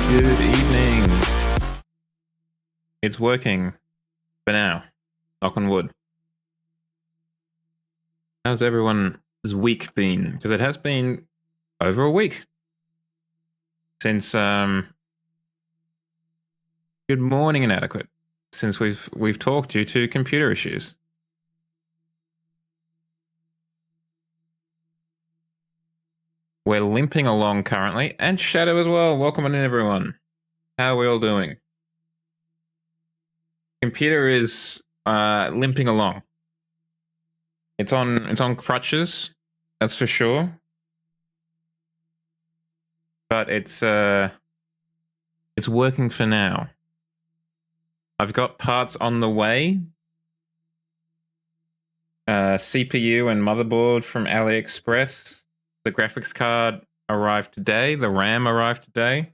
Good evening. It's working for now. Knock on wood. How's everyone's week been? Because it has been over a week since good morning, inadequate. Since we've talked due to computer issues. We're limping along currently, and Shadow as well. Welcome in, everyone. How are we all doing? Computer is limping along. It's on crutches, that's for sure. But it's working for now. I've got parts on the way. CPU and motherboard from AliExpress. The graphics card arrived today. The RAM arrived today.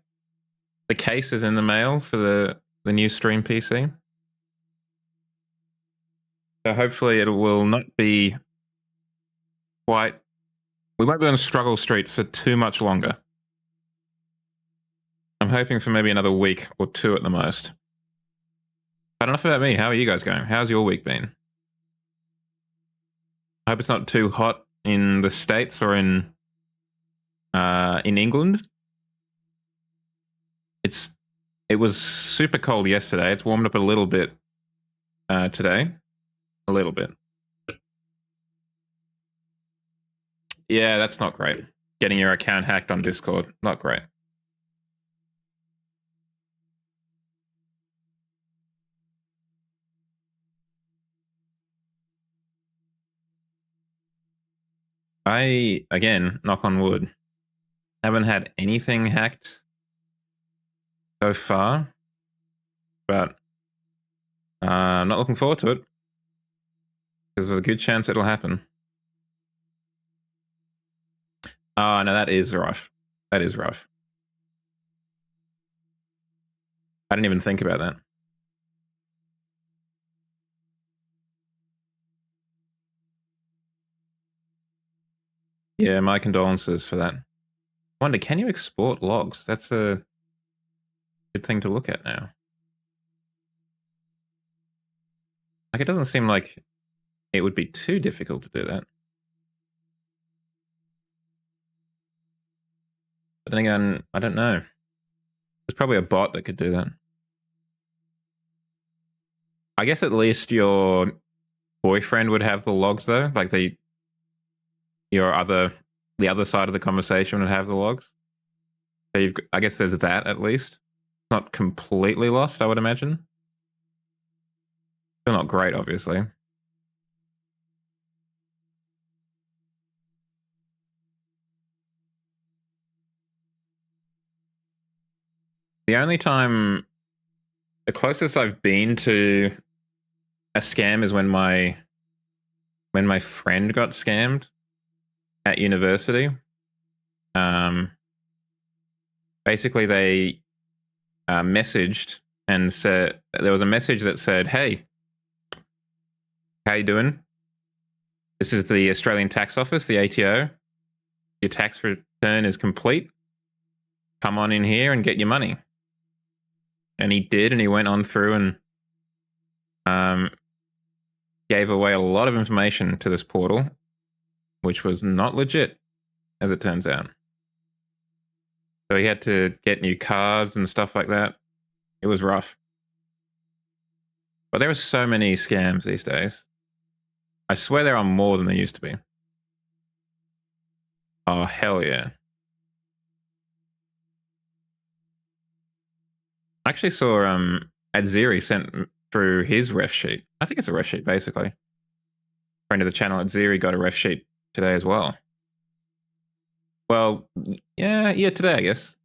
The case is in the mail for the new stream PC. So hopefully it will not be quite... We won't be on struggle street for too much longer. I'm hoping for maybe another week or two at the most. But enough about me. How are you guys going? How's your week been? I hope it's not too hot in the States or in England. It was super cold yesterday. It's warmed up a little bit today. A little bit. Yeah, that's not great. Getting your account hacked on Discord, not great. I, again, knock on wood, haven't had anything hacked so far, but I'm not looking forward to it because there's a good chance it'll happen. Oh, no, that is rough. That is rough. I didn't even think about that. Yeah, my condolences for that. I wonder, can you export logs? That's a good thing to look at now. Like, it doesn't seem like it would be too difficult to do that. But then again, I don't know. There's probably a bot that could do that. I guess at least your boyfriend would have the logs though, like the other side of the conversation would have the logs. So I guess there's that at least. Not completely lost, I would imagine. Still not great, obviously. The closest I've been to a scam is when my friend got scammed at university. Basically, they messaged and said there was a message that said, "Hey, how you doing? This is the Australian Tax Office, the ATO. Your tax return is complete. Come on in here and get your money." And he did, and he went on through and gave away a lot of information to this portal, which was not legit, as it turns out. So he had to get new cards and stuff like that. It was rough. But there are so many scams these days. I swear there are more than there used to be. Oh, hell yeah. I actually saw Adziri sent through his ref sheet. I think it's a ref sheet, basically. Friend of the channel, Adziri, got a ref sheet today as well. Well, yeah, today, I guess.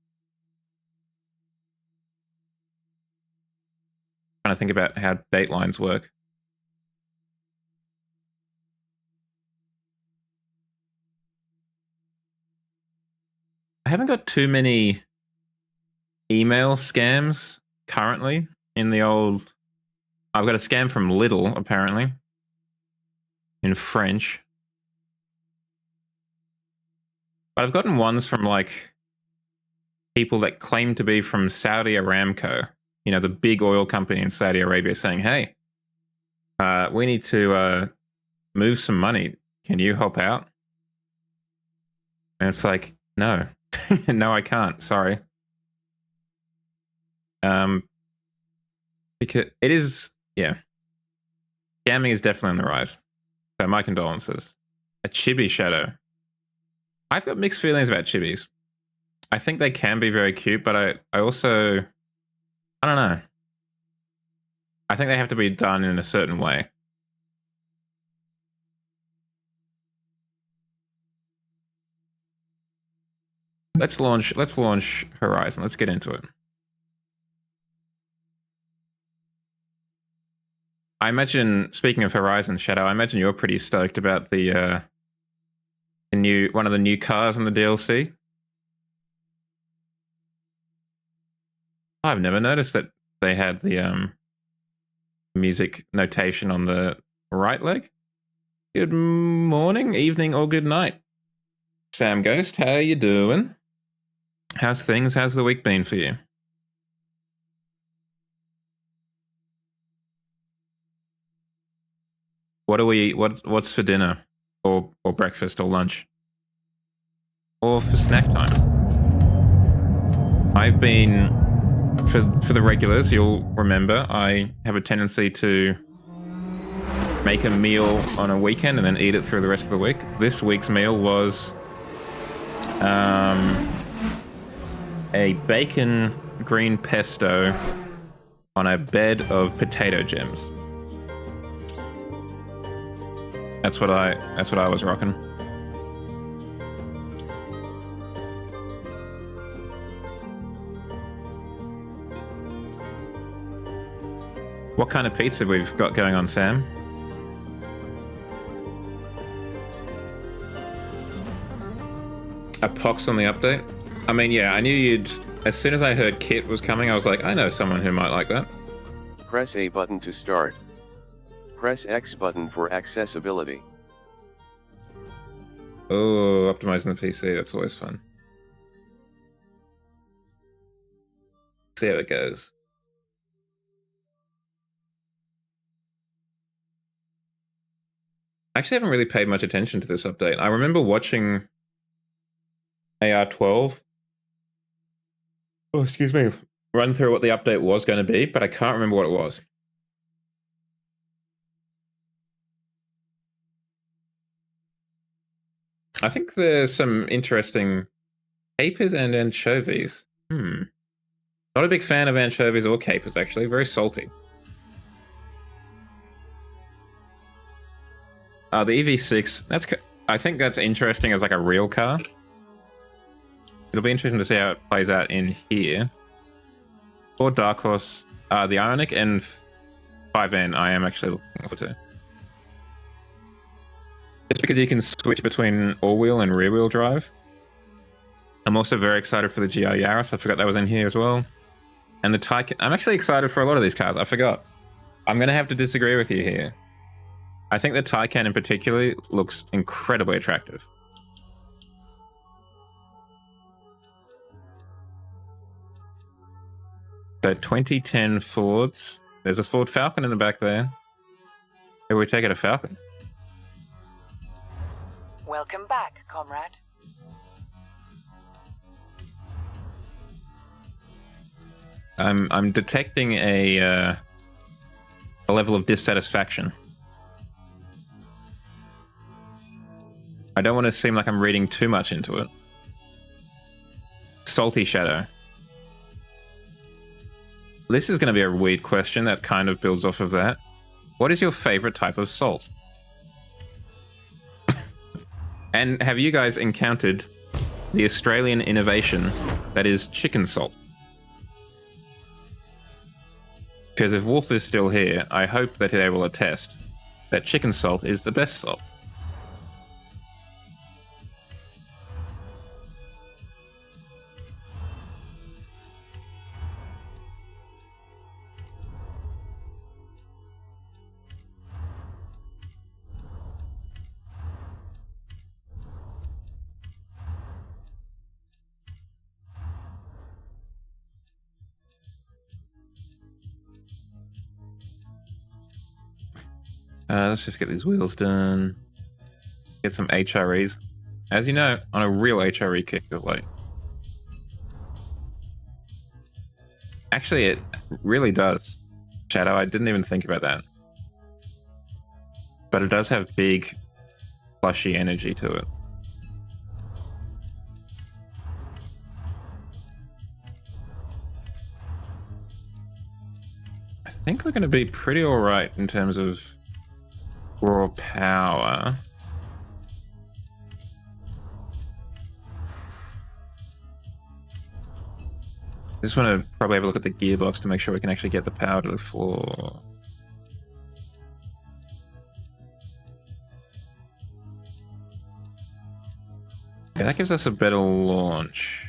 Trying to think about how date lines work. I haven't got too many email scams currently in the old... I've got a scam from Lidl, apparently, in French. But I've gotten ones from, like, people that claim to be from Saudi Aramco, you know, the big oil company in Saudi Arabia, saying, hey, we need to move some money. Can you help out? And it's like, no, no, I can't. Sorry. Because it is, yeah. Scamming is definitely on the rise. So my condolences. A chibi shadow. I've got mixed feelings about chibis. I think they can be very cute, but I also, I don't know. I think they have to be done in a certain way. Let's launch Horizon. Let's get into it. I imagine, speaking of Horizon, Shadow, I imagine you're pretty stoked about the new one of the new cars in the DLC. I've never noticed that they had the music notation on the right leg. Good morning, evening, or good night. Sam Ghost, how you doing? How's things? How's the week been for you? What's for dinner? Or breakfast or lunch? Or for snack time? I've been for the regulars, you'll remember, I have a tendency to make a meal on a weekend and then eat it through the rest of the week. This week's meal was a bacon green pesto on a bed of potato gems. That's what I was rocking. What kind of pizza we've got going on, Sam? A pox on the update? I mean, yeah, I knew you'd... As soon as I heard Kit was coming, I was like, I know someone who might like that. Press A button to start. Press X button for accessibility. Oh, optimizing the PC, that's always fun. See how it goes. I actually haven't really paid much attention to this update. I remember watching AR12. Oh, excuse me. Run through what the update was going to be, but I can't remember what it was. I think there's some interesting capers and anchovies. Not a big fan of anchovies or capers, actually. Very salty. The EV6, I think that's interesting as like a real car. It'll be interesting to see how it plays out in here. For Dark Horse, the Ioniq and 5N, I am actually looking forward to. Just because you can switch between all-wheel and rear-wheel drive. I'm also very excited for the GR Yaris. I forgot that was in here as well. And the Taycan. I'm actually excited for a lot of these cars. I forgot. I'm going to have to disagree with you here. I think the Taycan in particular looks incredibly attractive. So 2010 Fords. There's a Ford Falcon in the back there. Maybe we take it a Falcon. Welcome back, comrade. I'm detecting a level of dissatisfaction. I don't want to seem like I'm reading too much into it. Salty Shadow. This is going to be a weird question that kind of builds off of that. What is your favorite type of salt? And have you guys encountered the Australian innovation that is chicken salt? Because if Wolf is still here, I hope that they will attest that chicken salt is the best salt. Let's just get these wheels done. Get some HREs. As you know, on a real HRE kick of late. Actually, it really does. Shadow, I didn't even think about that. But it does have big, plushy energy to it. I think we're going to be pretty alright in terms of raw power. I just want to probably have a look at the gearbox to make sure we can actually get the power to the floor. Yeah, that gives us a better launch.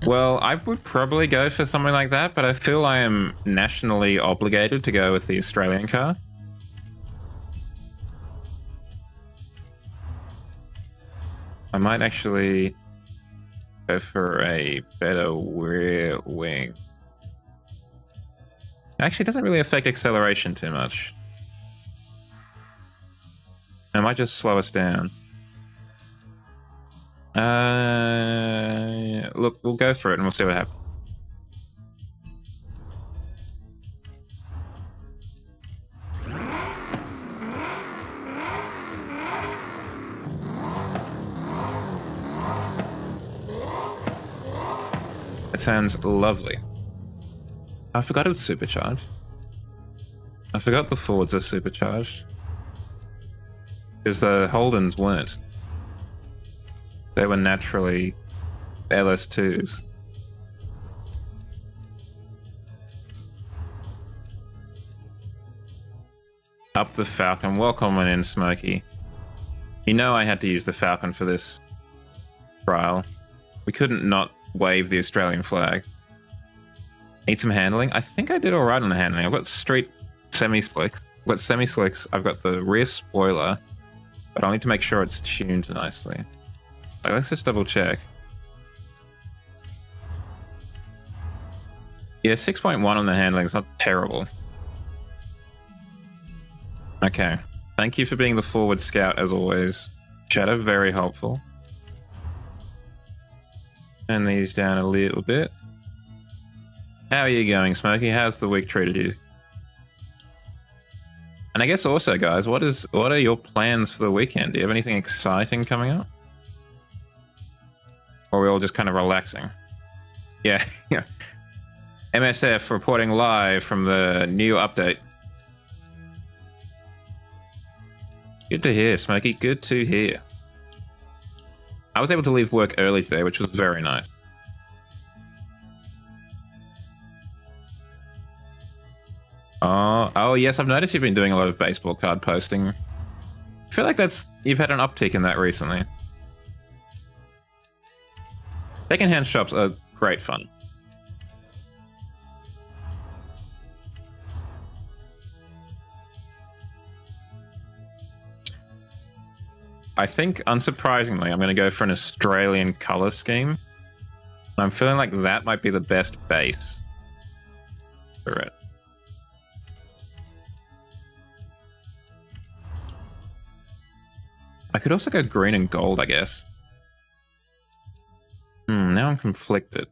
Well, I would probably go for something like that, but I feel I am nationally obligated to go with the Australian car. I might actually go for a better rear wing. Actually, it doesn't really affect acceleration too much. It might just slow us down. Look, we'll go for it and we'll see what happens. That sounds lovely. I forgot it's supercharged. I forgot the Fords are supercharged. Because the Holdens weren't. They were naturally LS2s. Up the Falcon. Welcome on in, Smokey. You know I had to use the Falcon for this trial. We couldn't not wave the Australian flag. Need some handling? I think I did alright on the handling. I've got street semi-slicks. I've got semi-slicks. I've got the rear spoiler. But I'll need to make sure it's tuned nicely. Like, let's just double check. Yeah, 6.1 on the handling is not terrible. Okay. Thank you for being the forward scout as always. Shadow, very helpful. Turn these down a little bit. How are you going, Smokey? How's the week treated you? And I guess also, guys, what are your plans for the weekend? Do you have anything exciting coming up? Or are we all just kind of relaxing? Yeah, yeah. MSF reporting live from the new update. Good to hear, Smokey. Good to hear. I was able to leave work early today, which was very nice. Oh yes, I've noticed you've been doing a lot of baseball card posting. I feel like you've had an uptick in that recently. Secondhand shops are great fun. I think, unsurprisingly, I'm going to go for an Australian color scheme. I'm feeling like that might be the best base for it. I could also go green and gold, I guess. Now I'm conflicted.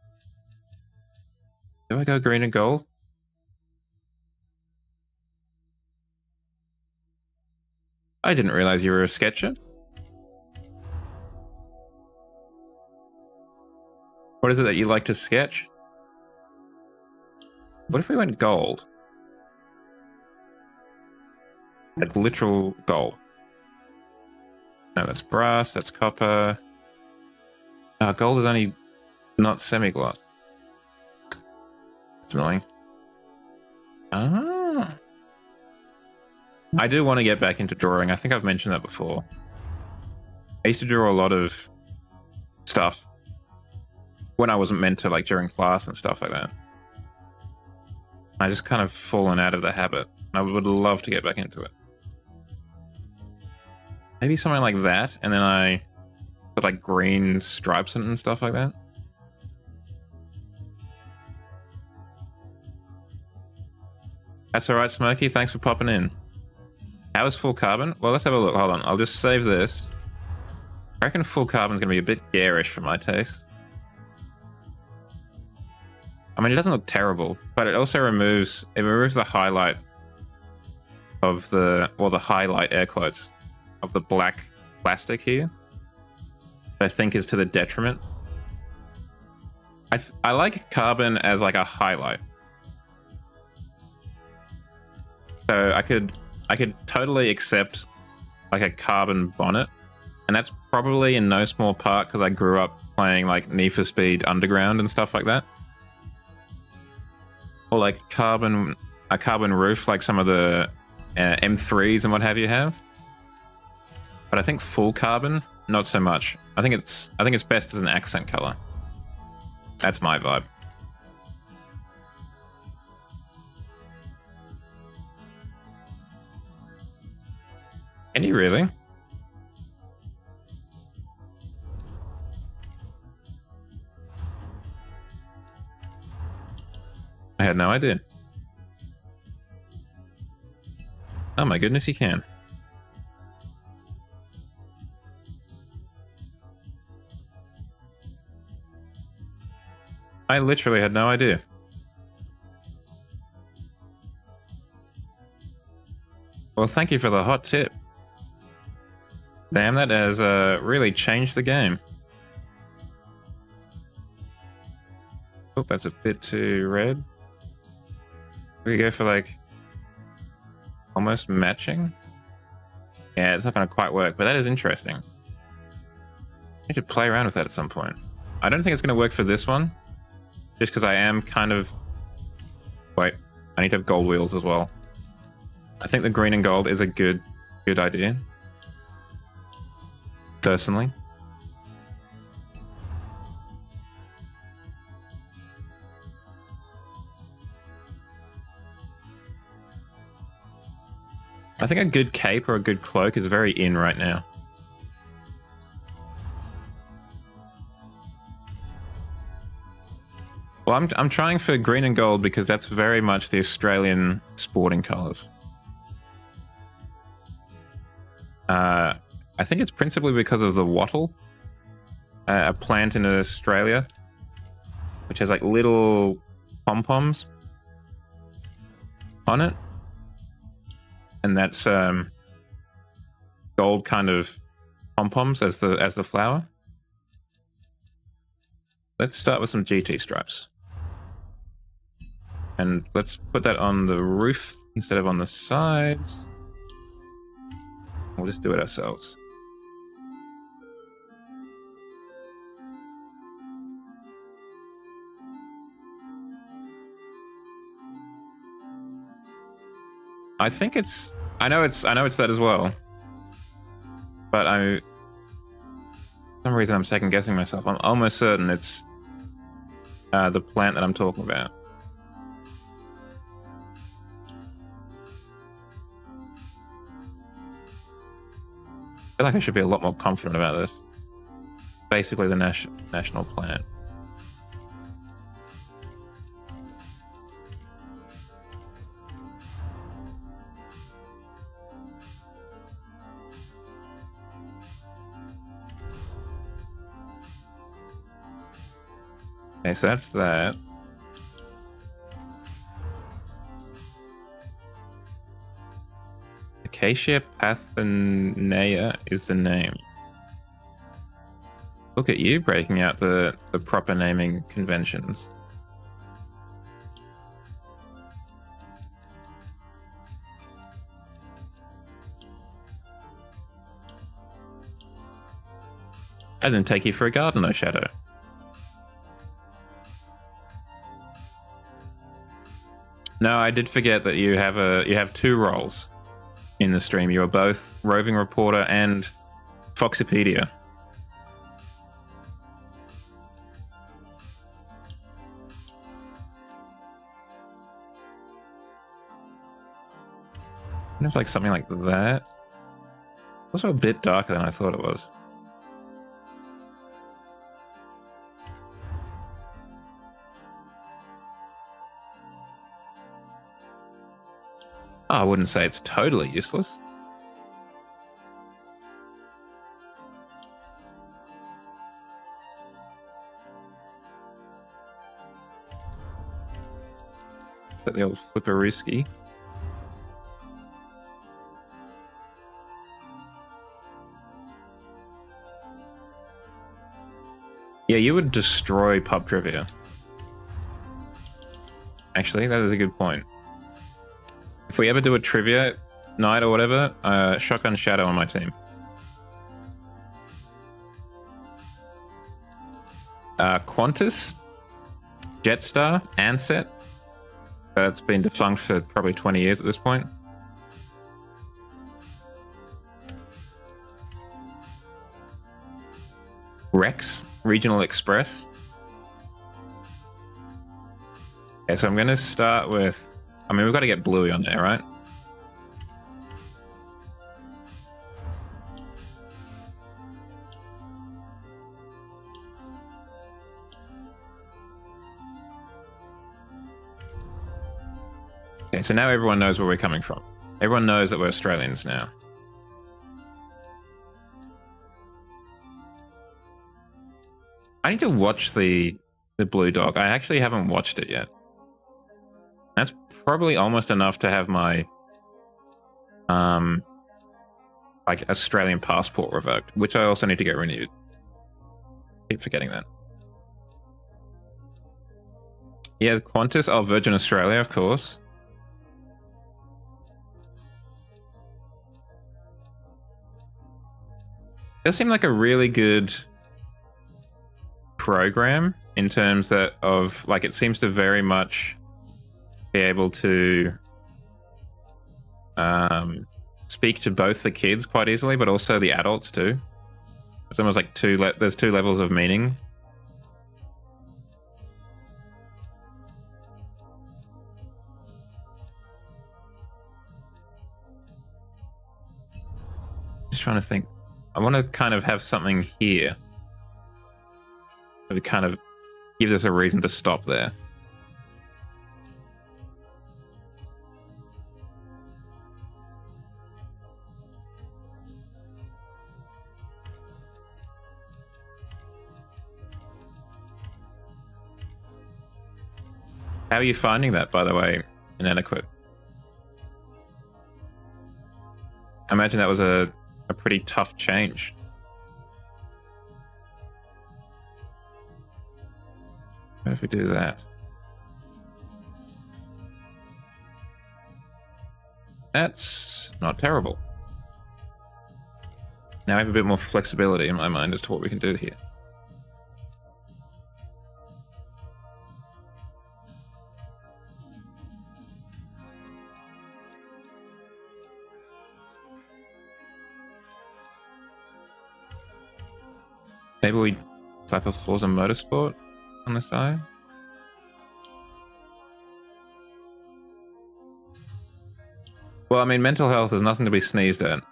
Do I go green and gold? I didn't realize you were a sketcher. What is it that you like to sketch? What if we went gold? Like literal gold. No, that's brass, that's copper. Gold is only not semi-gloss. It's annoying. Ah. I do want to get back into drawing. I think I've mentioned that before. I used to draw a lot of stuff when I wasn't meant to, like during class and stuff like that. I just kind of fallen out of the habit. I would love to get back into it. Maybe something like that, and then I put like green stripes and stuff like that. That's all right, Smokey. Thanks for popping in. How is full carbon? Well, let's have a look. Hold on. I'll just save this. I reckon full carbon's going to be a bit garish for my taste. I mean, it doesn't look terrible, but it also removes the highlight of the highlight air quotes of the black plastic here. I think is to the detriment. I like carbon as like a highlight. So I could totally accept like a carbon bonnet, and that's probably in no small part because I grew up playing like Need for Speed Underground and stuff like that. Or like a carbon roof like some of the M3s and what have you have. But I think full carbon, not so much. I think it's best as an accent color. That's my vibe. Can you really? I had no idea. Oh my goodness, you can. I literally had no idea. Well, thank you for the hot tip. Damn, that has really changed the game. Oh, that's a bit too red. We go for like almost matching. Yeah, it's not going to quite work, but that is interesting. I need to play around with that at some point. I don't think it's going to work for this one, just because I am kind of... Wait, I need to have gold wheels as well. I think the green and gold is a good idea. Personally. I think a good cape or a good cloak is very in right now. Well, I'm trying for green and gold because that's very much the Australian sporting colours. I think it's principally because of the wattle, a plant in Australia, which has like little pom-poms on it. And that's gold kind of pom-poms as the flower. Let's start with some GT stripes. And let's put that on the roof instead of on the sides. We'll just do it ourselves. I know it's that as well. But for some reason I'm second guessing myself. I'm almost certain it's the plant that I'm talking about. I feel like I should be a lot more confident about this. Basically the national plant. Okay, so that's that. Acacia Pathanea is the name. Look at you breaking out the proper naming conventions. I didn't take you for a gardener, Shadow. No, I did forget that you have two roles in the stream. You are both roving reporter and Foxipedia. It's like something like that. Also a bit darker than I thought it was. Oh, I wouldn't say it's totally useless. The old flipperooski. Yeah, you would destroy pub trivia. Actually, that is a good point. If we ever do a trivia night or whatever, Shotgun Shadow on my team. Qantas, Jetstar, Ansett. That's been defunct for probably 20 years at this point. Rex, Regional Express. Okay, so I'm going to start with... I mean, we've got to get Bluey on there, right? Okay, so now everyone knows where we're coming from. Everyone knows that we're Australians now. I need to watch the Blue Dog. I actually haven't watched it yet. That's probably almost enough to have my like Australian passport revoked, which I also need to get renewed. Keep forgetting that. Yeah, Qantas. Oh, Virgin Australia, of course. Does seem like a really good program in terms that of like it seems to very much be able to speak to both the kids quite easily, but also the adults too. It's almost like there's two levels of meaning. Just trying to think. I want to kind of have something here that would kind of give us a reason to stop there. How are you finding that, by the way, Inadequate? I imagine that was a pretty tough change. What if we do that? That's not terrible. Now I have a bit more flexibility in my mind as to what we can do here. Maybe we slap a Forza Motorsport on the side. Well, I mean, mental health is nothing to be sneezed at.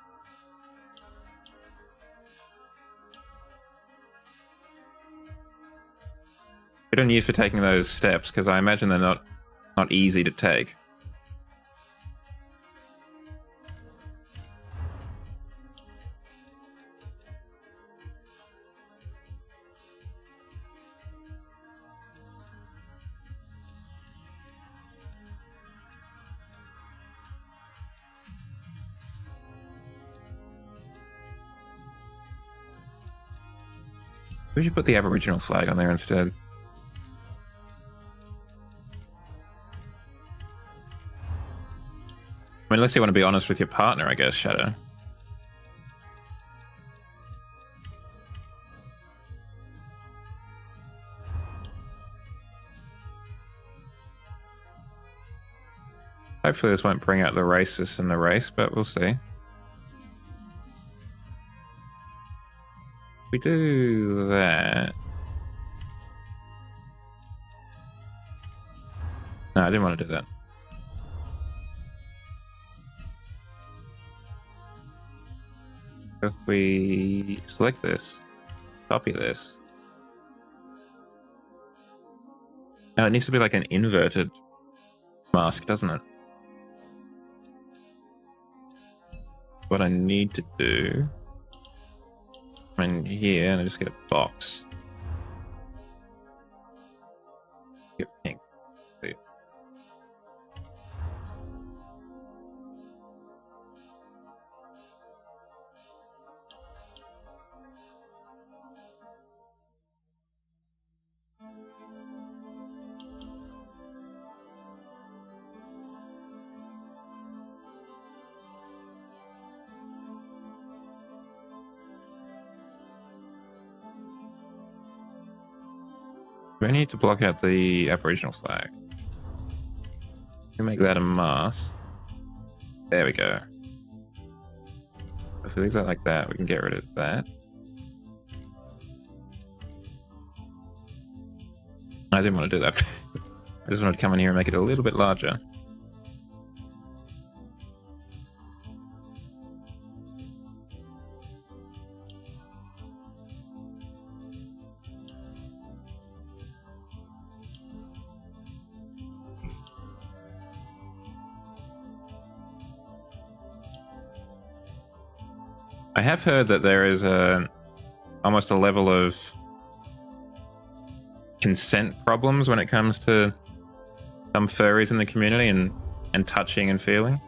Good on you for taking those steps, because I imagine they're not easy to take. We should put the Aboriginal flag on there instead. I mean, unless you want to be honest with your partner, I guess, Shadow. Hopefully this won't bring out the racists in the race, but we'll see. We do that. No, I didn't want to do that. If we select this, copy this. Oh, it needs to be like an inverted mask, doesn't it? what I need to do. I'm in here and I just get a box. Get pink. See. Do I need to block out the Aboriginal flag? We make that a mask. There we go. If we leave that like that, we can get rid of that. I didn't want to do that. I just wanted to come in here and make it a little bit larger. I have heard that there is almost a level of consent problems when it comes to some furries in the community and touching and feeling.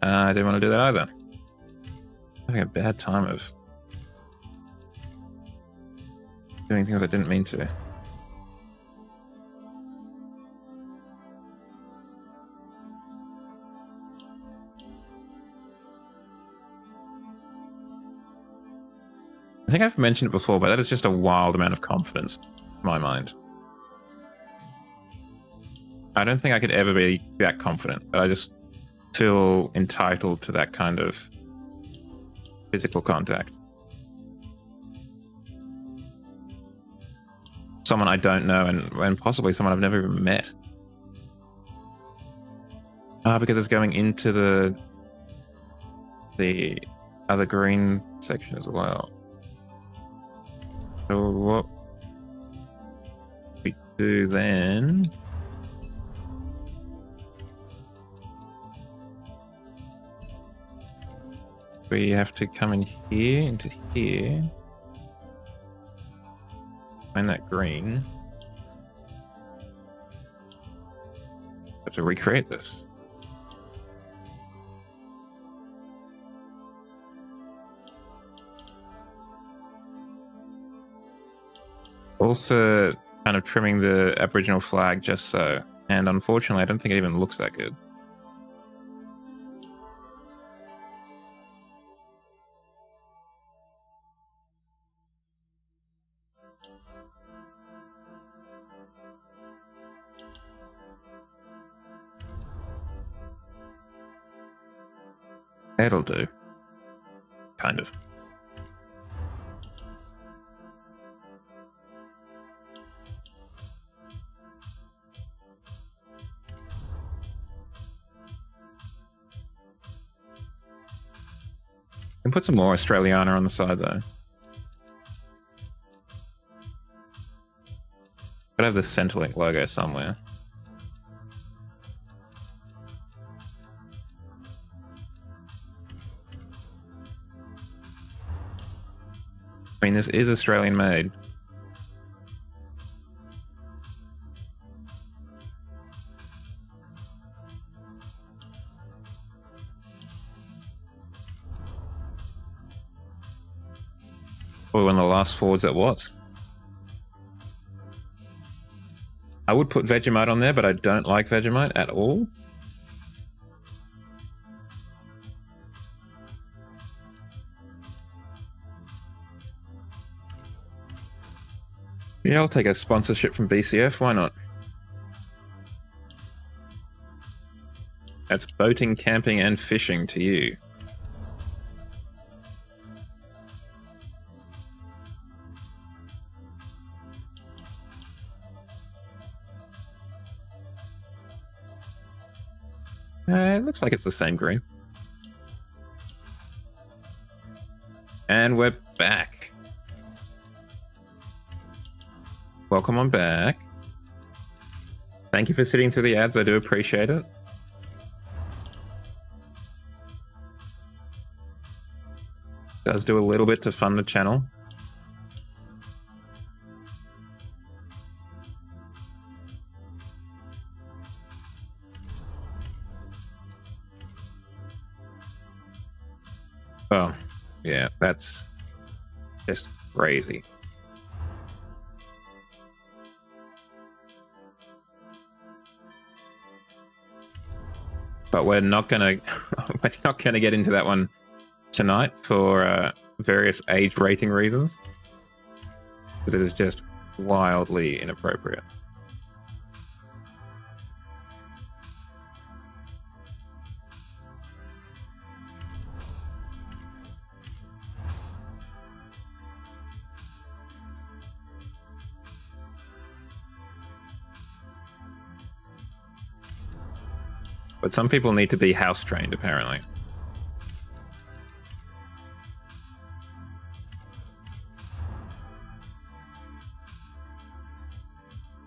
I didn't want to do that either. I'm having a bad time of doing things I didn't mean to. I think I've mentioned it before, but that is just a wild amount of confidence in my mind. I don't think I could ever be that confident, but I just feel entitled to that kind of physical contact. Someone I don't know and possibly someone I've never even met. Because it's going into the other green section as well. So what we do then... we have to come in here, into here. Find that green. Have to recreate this. All for kind of trimming the Aboriginal flag just so. And unfortunately, I don't think it even looks that good. It'll do. Kind of. And put some more Australiana on the side though. Gotta have the Centrelink logo somewhere. I mean, this is Australian made. Or one of the last Fords that was. I would put Vegemite on there, but I don't like Vegemite at all. Yeah, I'll take a sponsorship from BCF, why not? That's boating, camping, and fishing to you. It looks like it's the same green. And we're back. Welcome on back. Thank you for sitting through the ads. I do appreciate it. Does do a little bit to fund the channel. Oh, yeah, that's just crazy. But we're not gonna get into that one tonight for various age rating reasons, because it is just wildly inappropriate. But some people need to be house trained, apparently.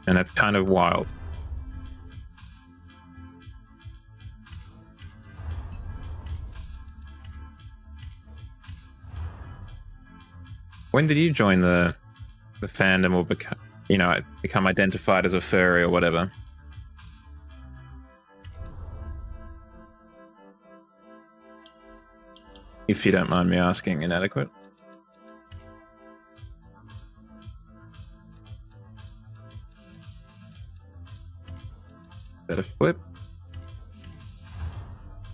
And that's kind of wild. When did you join the fandom, or become identified as a furry or whatever? If you don't mind me asking, Inadequate. Better flip.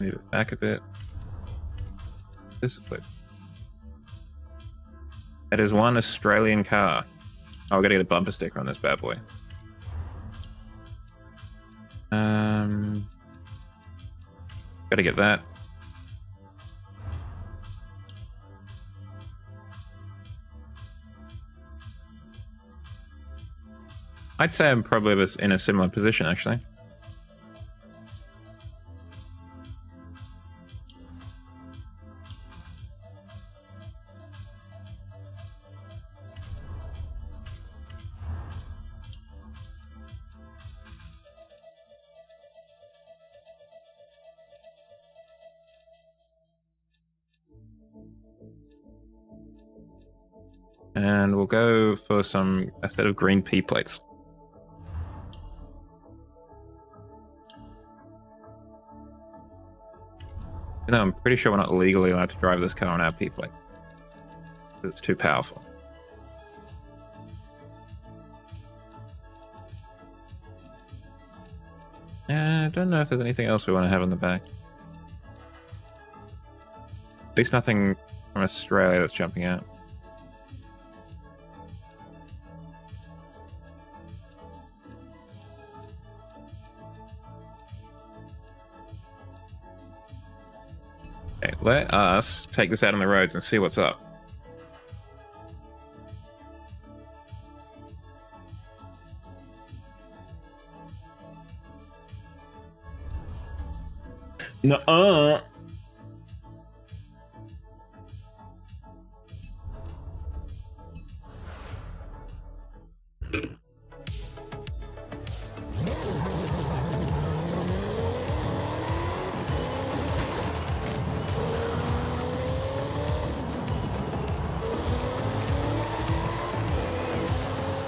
Move it back a bit. This flip. That is one Australian car. Oh, I gotta get a bumper sticker on this bad boy. Gotta get that. I'd say I'm probably in a similar position, actually. And we'll go for a set of green P plates. No, I'm pretty sure we're not legally allowed to drive this car on our P plate. It's too powerful. I don't know if there's anything else we want to have on the back. At least nothing from Australia that's jumping out. Okay, let us take this out on the roads and see what's up. No,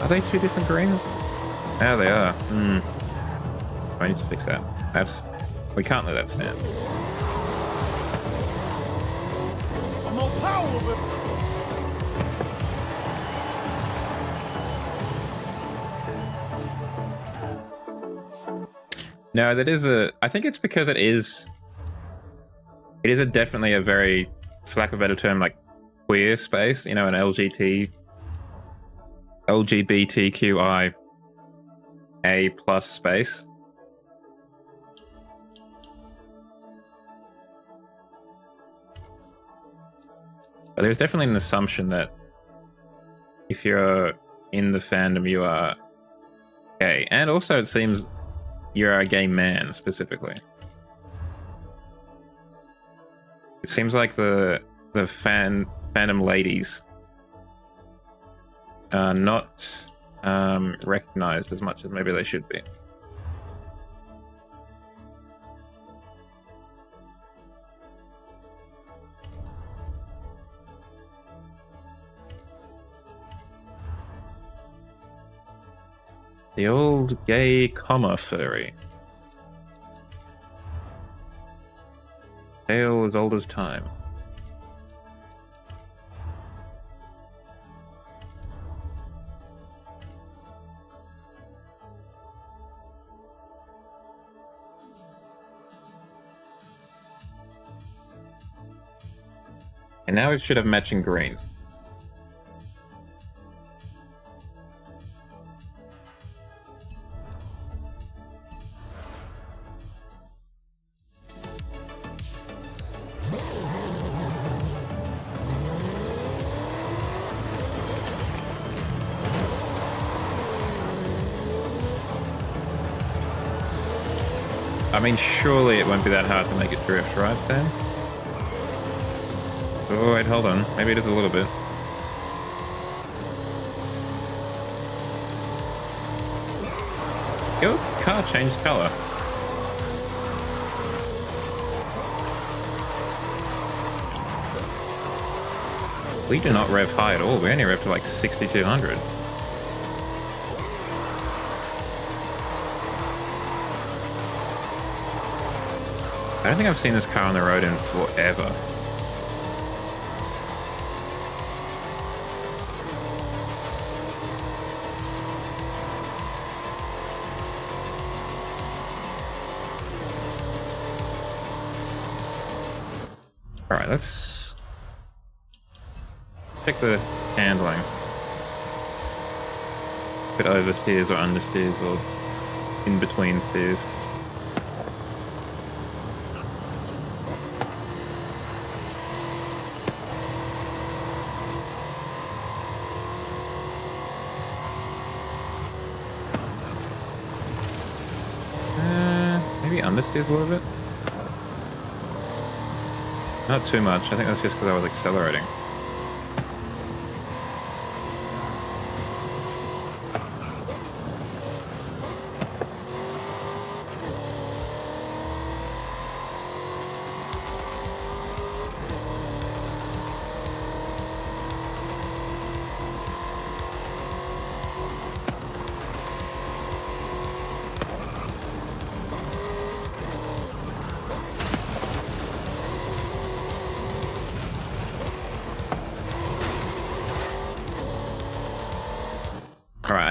Are they two different greens? Oh, they are. I need to fix that. We can't let that stand. I'm on power with No, that is I think it's because it is definitely a very, for lack of a better term, like queer space. You know, an LGBTQIA+ space. But there's definitely an assumption that if you're in the fandom, you are gay. And also it seems you're a gay man, specifically. It seems like the fandom ladies are not recognized as much as maybe they should be. The old gay comma furry. Tale as old as time. And now it should have matching greens. I mean, surely it won't be that hard to make it drift, right, Sam? Oh, wait, hold on. Maybe it is a little bit. Your car changed color. We do not rev high at all. We only rev to like 6,200. I don't think I've seen this car on the road in forever. Alright, let's check the handling. If it oversteers or understeers or in between steers. Maybe understeers a little bit? Not too much. I think that's just because I was accelerating. Alright,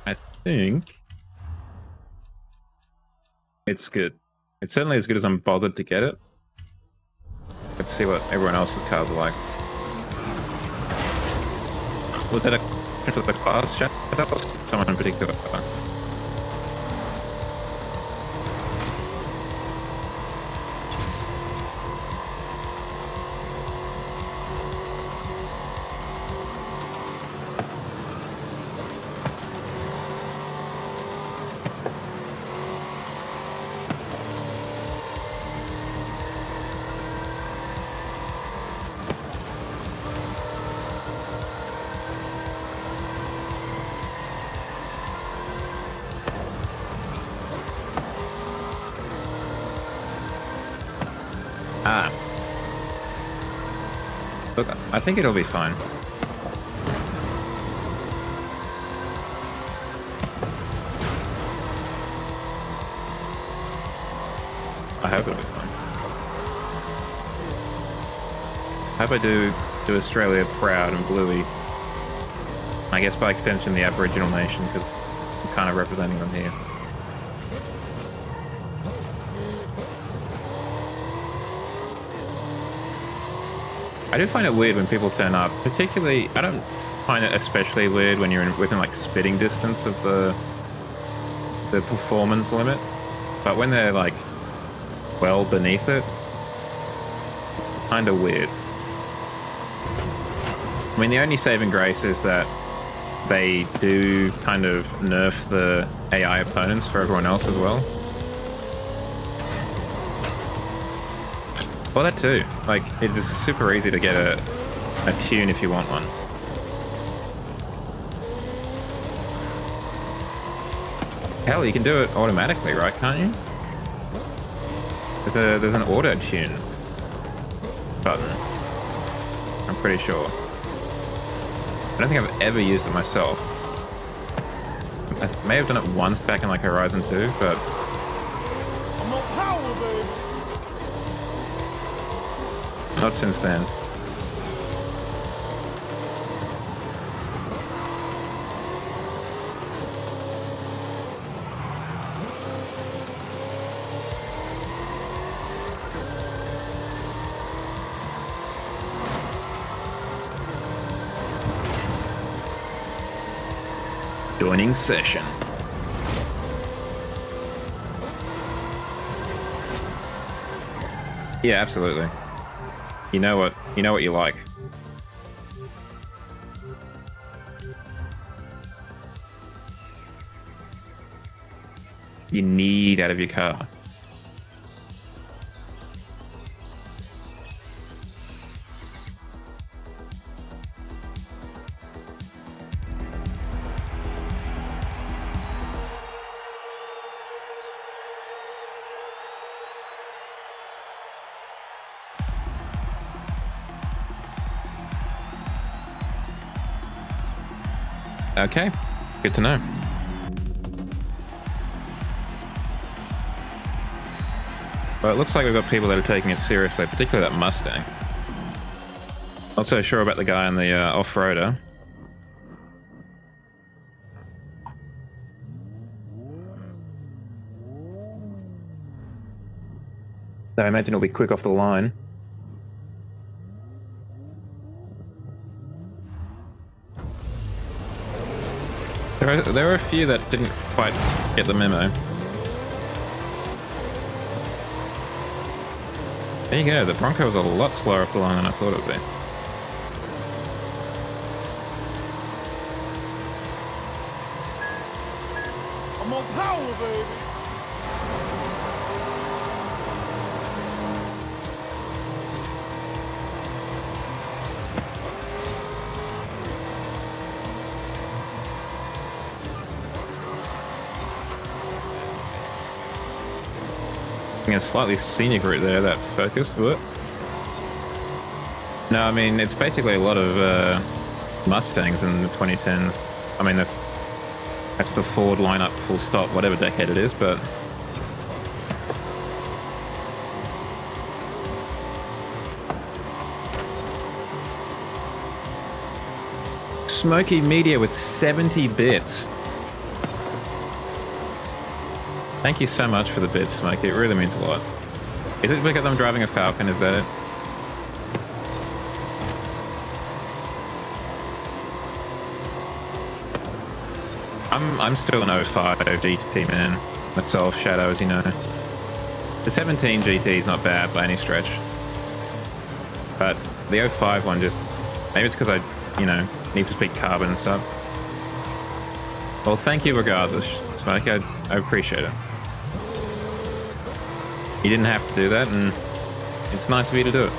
I think it's good. It's certainly as good as I'm bothered to get it. Let's see what everyone else's cars are like. Was that a question for the class chat? That was someone in particular. Ah. Look, I think it'll be fine. I hope it'll be fine. I hope I do Australia proud and bluey. I guess by extension the Aboriginal nation, because I'm kind of representing them here. I do find it weird when people turn up, particularly, I don't find it especially weird when you're within like spitting distance of the performance limit, but when they're like well beneath it, it's kind of weird. I mean, the only saving grace is that they do kind of nerf the AI opponents for everyone else as well. Well, that too. Like, it is super easy to get a tune if you want one. Hell, you can do it automatically, right? Can't you? There's an auto tune button. I'm pretty sure. I don't think I've ever used it myself. I'm I may have done it once back in like Horizon 2, but I'm on power, baby. not since then. Joining session. Yeah, absolutely. You know what you like. You need out of your car. Okay, good to know. Well, it looks like we've got people that are taking it seriously, particularly that Mustang. Not so sure about the guy on the off-roader. So I imagine it'll be quick off the line. There were a few that didn't quite get the memo. There you go, the Bronco was a lot slower off the line than I thought it would be. I'm on power, baby. A slightly scenic route there, that Focus. What? No, I mean, it's basically a lot of Mustangs in the 2010s. I mean, that's the Ford lineup, full stop, whatever decade it is, but Smoky Media with 70 bits. Thank you so much for the bits, Smokey. It really means a lot. Is it because I'm driving a Falcon? Is that it? I'm still an 05 GT man. Myself, Shadow, as you know. The 17 GT is not bad by any stretch. But the 05 one just... Maybe it's because I, Need for Speed Carbon and stuff. Well, thank you regardless, Smokey. I appreciate it. You didn't have to do that, and it's nice of you to do it.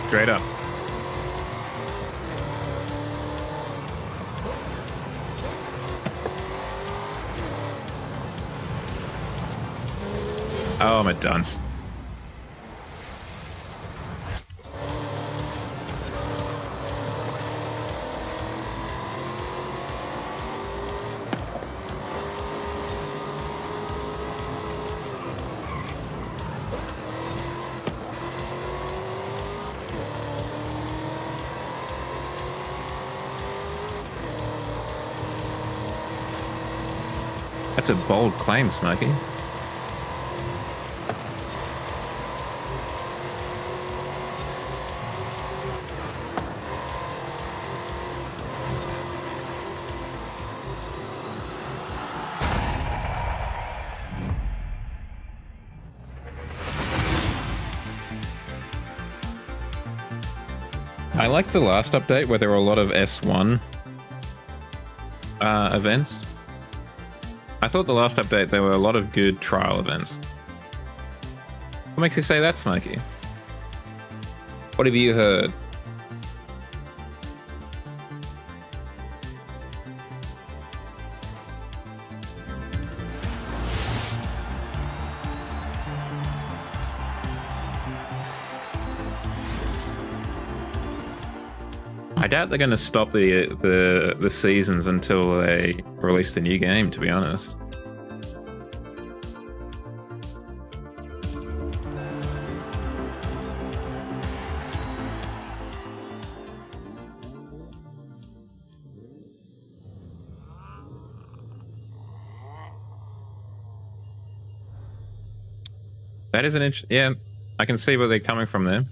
Straight up. Oh, I'm a dunce. That's a bold claim, Smokey. I like the last update where there were a lot of S1 events. I thought the last update there were a lot of good trial events. What makes you say that, Smokey? What have you heard? I doubt they're going to stop the seasons until they release the new game, to be honest. That is an yeah, I can see where they're coming from there.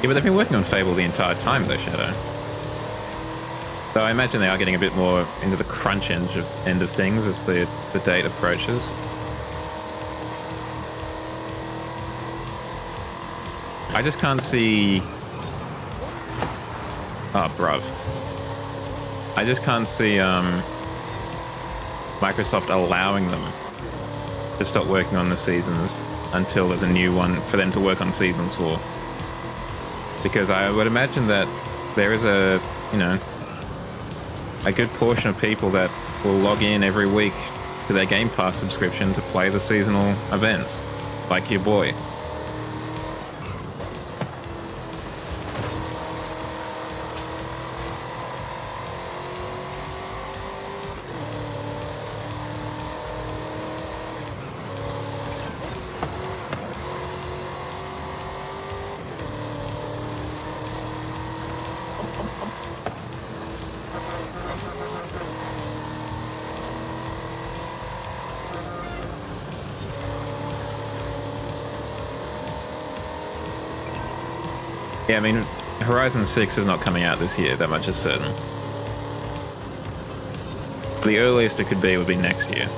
Yeah, but they've been working on Fable the entire time, though, Shadow. So I imagine they are getting a bit more into the crunch end of things as the date approaches. I just can't see... Oh, bruv. I just can't see Microsoft allowing them to stop working on the seasons until there's a new one for them to work on seasons for. Because I would imagine that there is a, you know, a good portion of people that will log in every week to their Game Pass subscription to play the seasonal events, like your boy. Yeah, I mean, Horizon 6 is not coming out this year, that much is certain. The earliest it could be would be next year.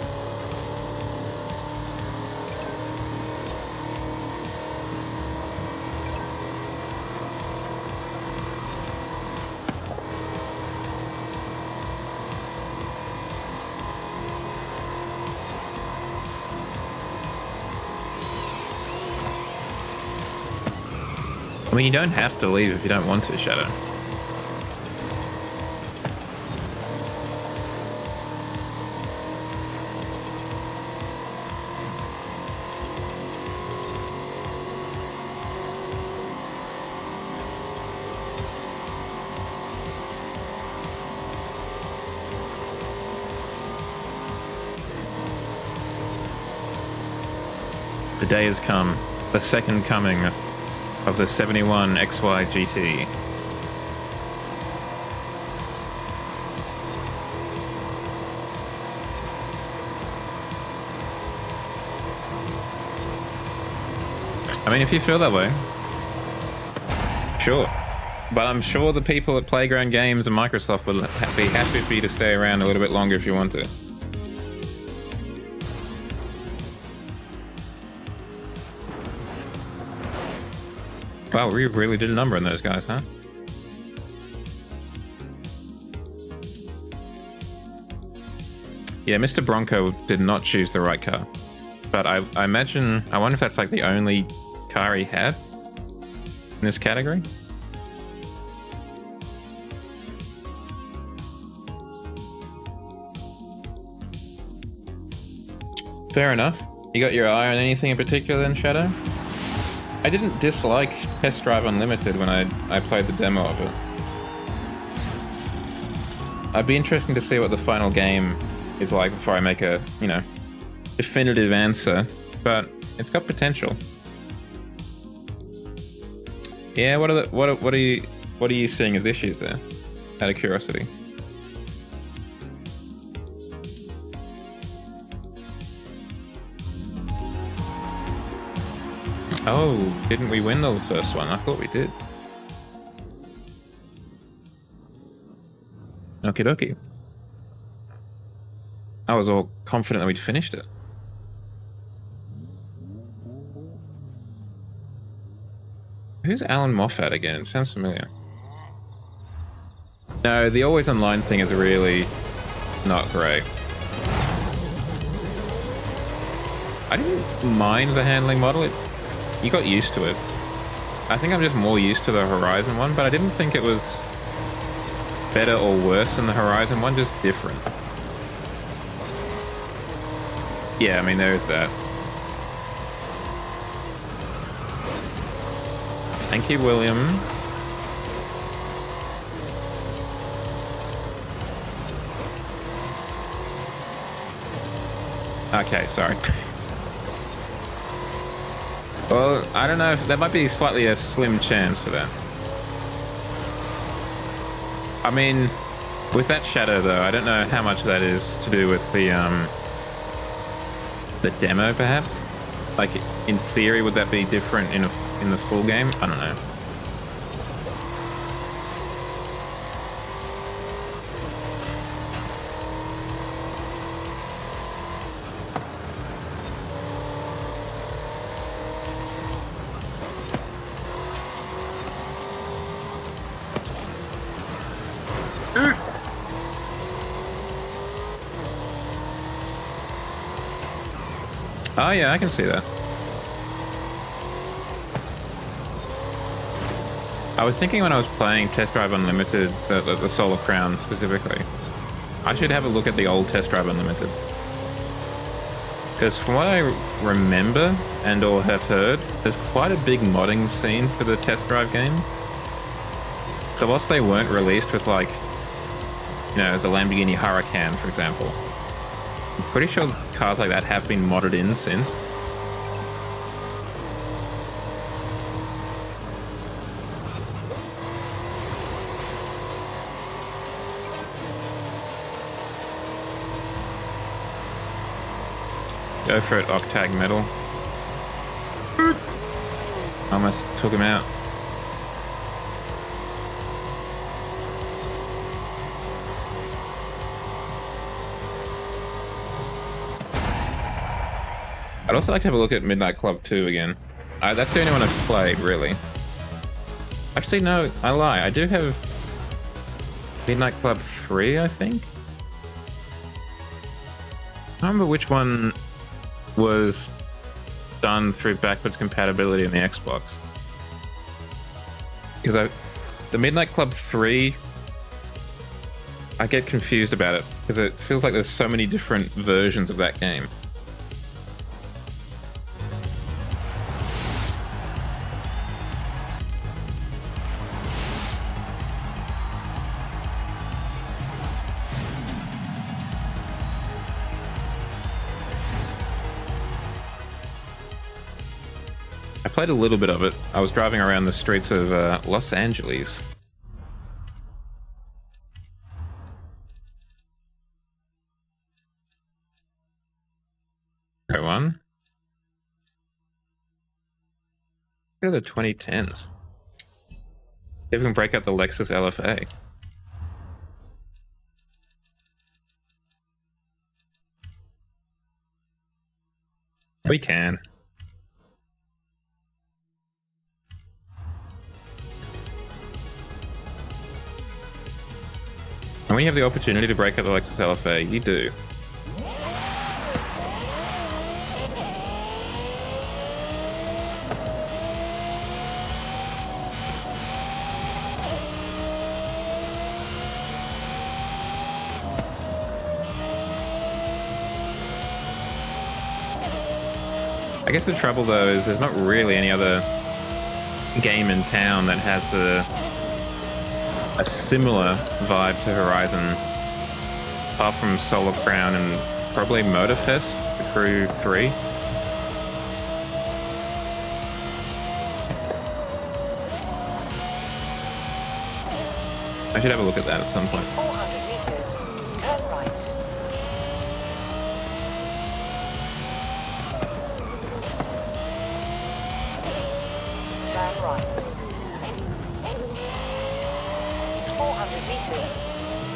I mean, you don't have to leave if you don't want to, Shadow. The day has come, the second coming of the 71 XY GT. I mean, if you feel that way, sure. But I'm sure the people at Playground Games and Microsoft will be happy for you to stay around a little bit longer if you want to. Wow, we really did a number on those guys, huh? Yeah, Mr. Bronco did not choose the right car. But I imagine... I wonder if that's like the only car he had in this category? Fair enough. You got your eye on anything in particular then, Shadow? I didn't dislike Test Drive Unlimited when I played the demo of it. I'd be interesting to see what the final game is like before I make a, you know, definitive answer, but it's got potential. Yeah, what are you seeing as issues there? Out of curiosity. Oh, didn't we win the first one? I thought we did. Okie dokie. I was all confident that we'd finished it. Who's Alan Moffat again? It sounds familiar. No, the always online thing is really not great. I didn't mind the handling model. You got used to it. I think I'm just more used to the Horizon one, but I didn't think it was better or worse than the Horizon one, just different. Yeah, I mean, there is that. Thank you, William. Okay, sorry. Well, I don't know if there might be slightly a slim chance for that. I mean, with that shadow though, I don't know how much that is to do with the demo, perhaps. Like, in theory, would that be different in the full game? I don't know. Oh yeah, I can see that. I was thinking when I was playing Test Drive Unlimited, the Solar Crown specifically, I should have a look at the old Test Drive Unlimited. Because from what I remember and or have heard, there's quite a big modding scene for the Test Drive game. So whilst they weren't released with, like, you know, the Lamborghini Huracan, for example, I'm pretty sure cars like that have been modded in since. Go for it, Octag Metal. Almost took him out. I'd also like to have a look at Midnight Club 2 again. That's the only one I've played, really. Actually, no, I lie. I do have Midnight Club 3, I think? I don't remember which one was done through backwards compatibility in the Xbox. Because the Midnight Club 3, I get confused about it, because it feels like there's so many different versions of that game. I played a little bit of it. I was driving around the streets of Los Angeles. Go on. Look at the 2010s. They even break up the Lexus LFA. We can. And when you have the opportunity to break up the Lexus LFA, you do. I guess the trouble though is there's not really any other game in town that has a similar vibe to Horizon, apart from Solar Crown and probably Motorfest, the Crew 3. I should have a look at that at some point. 400 meters, turn right. Turn right. 400 meters,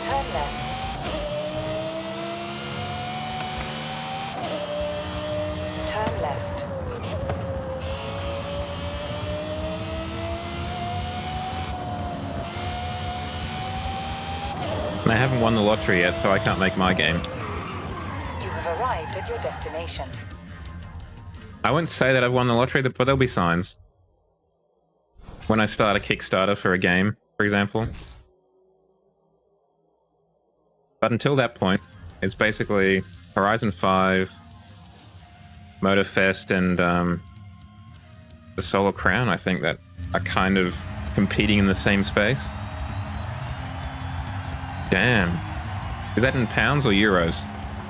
turn left. Turn left. And I haven't won the lottery yet, so I can't make my game. You have arrived at your destination. I won't say that I've won the lottery, but there'll be signs. When I start a Kickstarter for a game, for example. But until that point, it's basically Horizon 5, Motorfest, and the Solar Crown, I think, that are kind of competing in the same space. Damn. Is that in pounds or euros,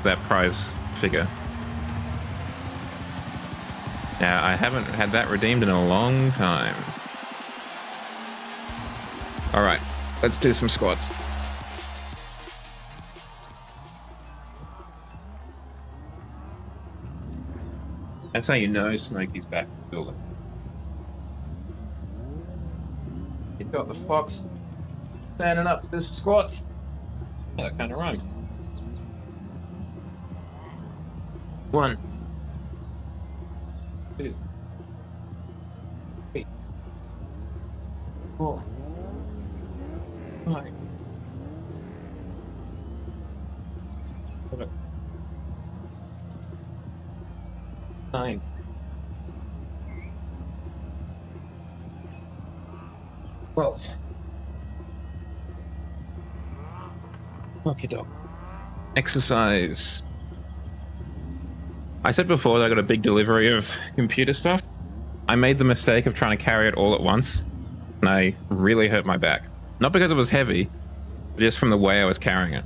that prize figure? Yeah, I haven't had that redeemed in a long time. Alright, let's do some squats. That's how you know Smokey's back in the building. You got the fox standing up to do some squats. Yeah, that kind of rhymed. 1, 2, 3, 4, 5, 7, 9, 12. Okie doke. Exercise. I said before that I got a big delivery of computer stuff. I made the mistake of trying to carry it all at once, and I really hurt my back. Not because it was heavy, but just from the way I was carrying it.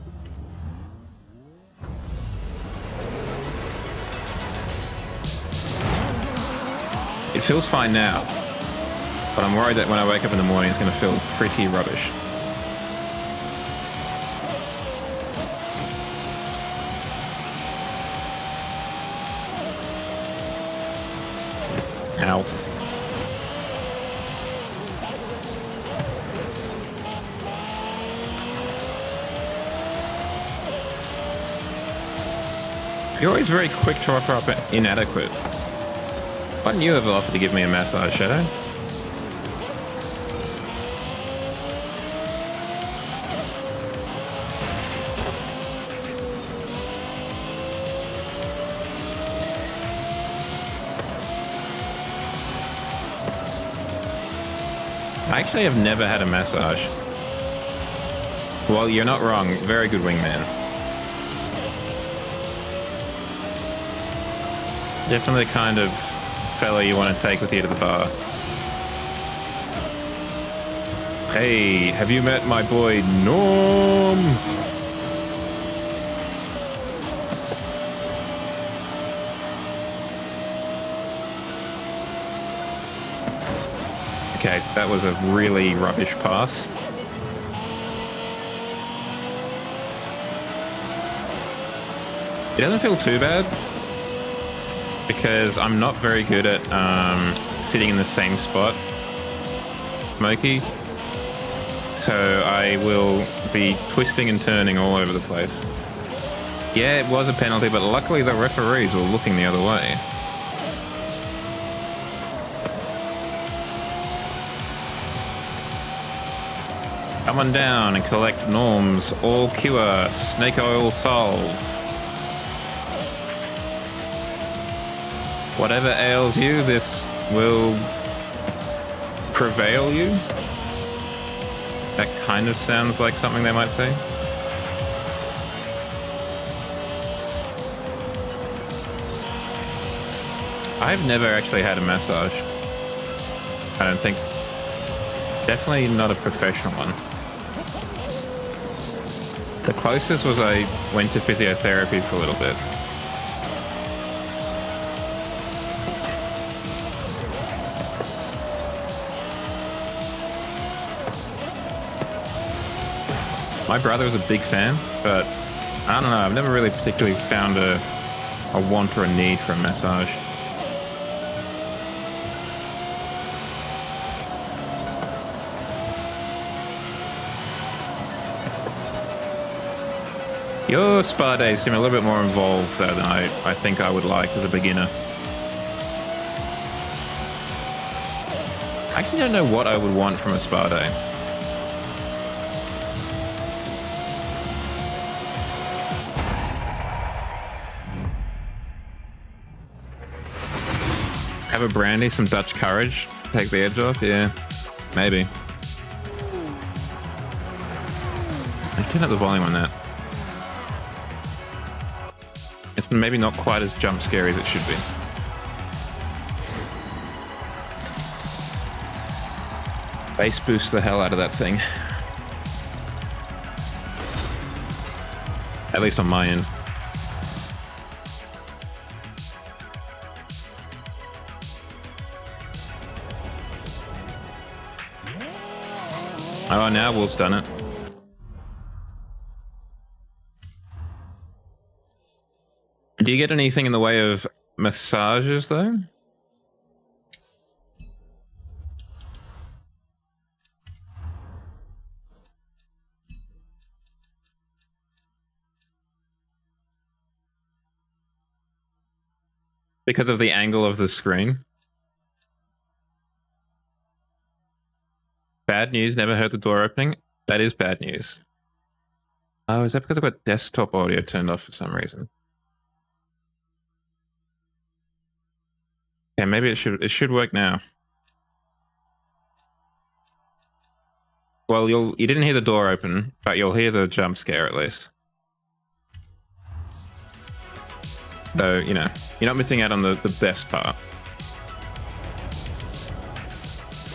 It feels fine now, but I'm worried that when I wake up in the morning, it's going to feel pretty rubbish. Ow. You're always very quick to offer up inadequate. Why didn't you ever offer to give me a massage, Shadow? I actually have never had a massage. Well, you're not wrong. Very good wingman. Definitely the kind of fella you want to take with you to the bar. Hey, have you met my boy Norm? Okay, that was a really rubbish pass. It doesn't feel too bad, because I'm not very good at sitting in the same spot, Smokey. So I will be twisting and turning all over the place. Yeah, it was a penalty, but luckily the referees were looking the other way. Come on down and collect Norm's All Cure Snake Oil Salve. Whatever ails you, this will prevail you. That kind of sounds like something they might say. I've never actually had a massage. I don't think. Definitely not a professional one. The closest was I went to physiotherapy for a little bit. My brother was a big fan, but I don't know, I've never really particularly found a want or a need for a massage. Your spa days seem a little bit more involved though than I think I would like as a beginner. I actually don't know what I would want from a spa day. Have a brandy, some Dutch courage, take the edge off, yeah, maybe. I turn up the volume on that. It's maybe not quite as jump scary as it should be. Bass boosts the hell out of that thing. At least on my end. Oh, now Wolf's done it. Do you get anything in the way of massages, though? Because of the angle of the screen? Bad news, never heard the door opening. That is bad news. Oh, is that because I've got desktop audio turned off for some reason? Yeah, maybe it should work now. Well, you didn't hear the door open, but you'll hear the jump scare at least. So, you know, you're not missing out on the best part.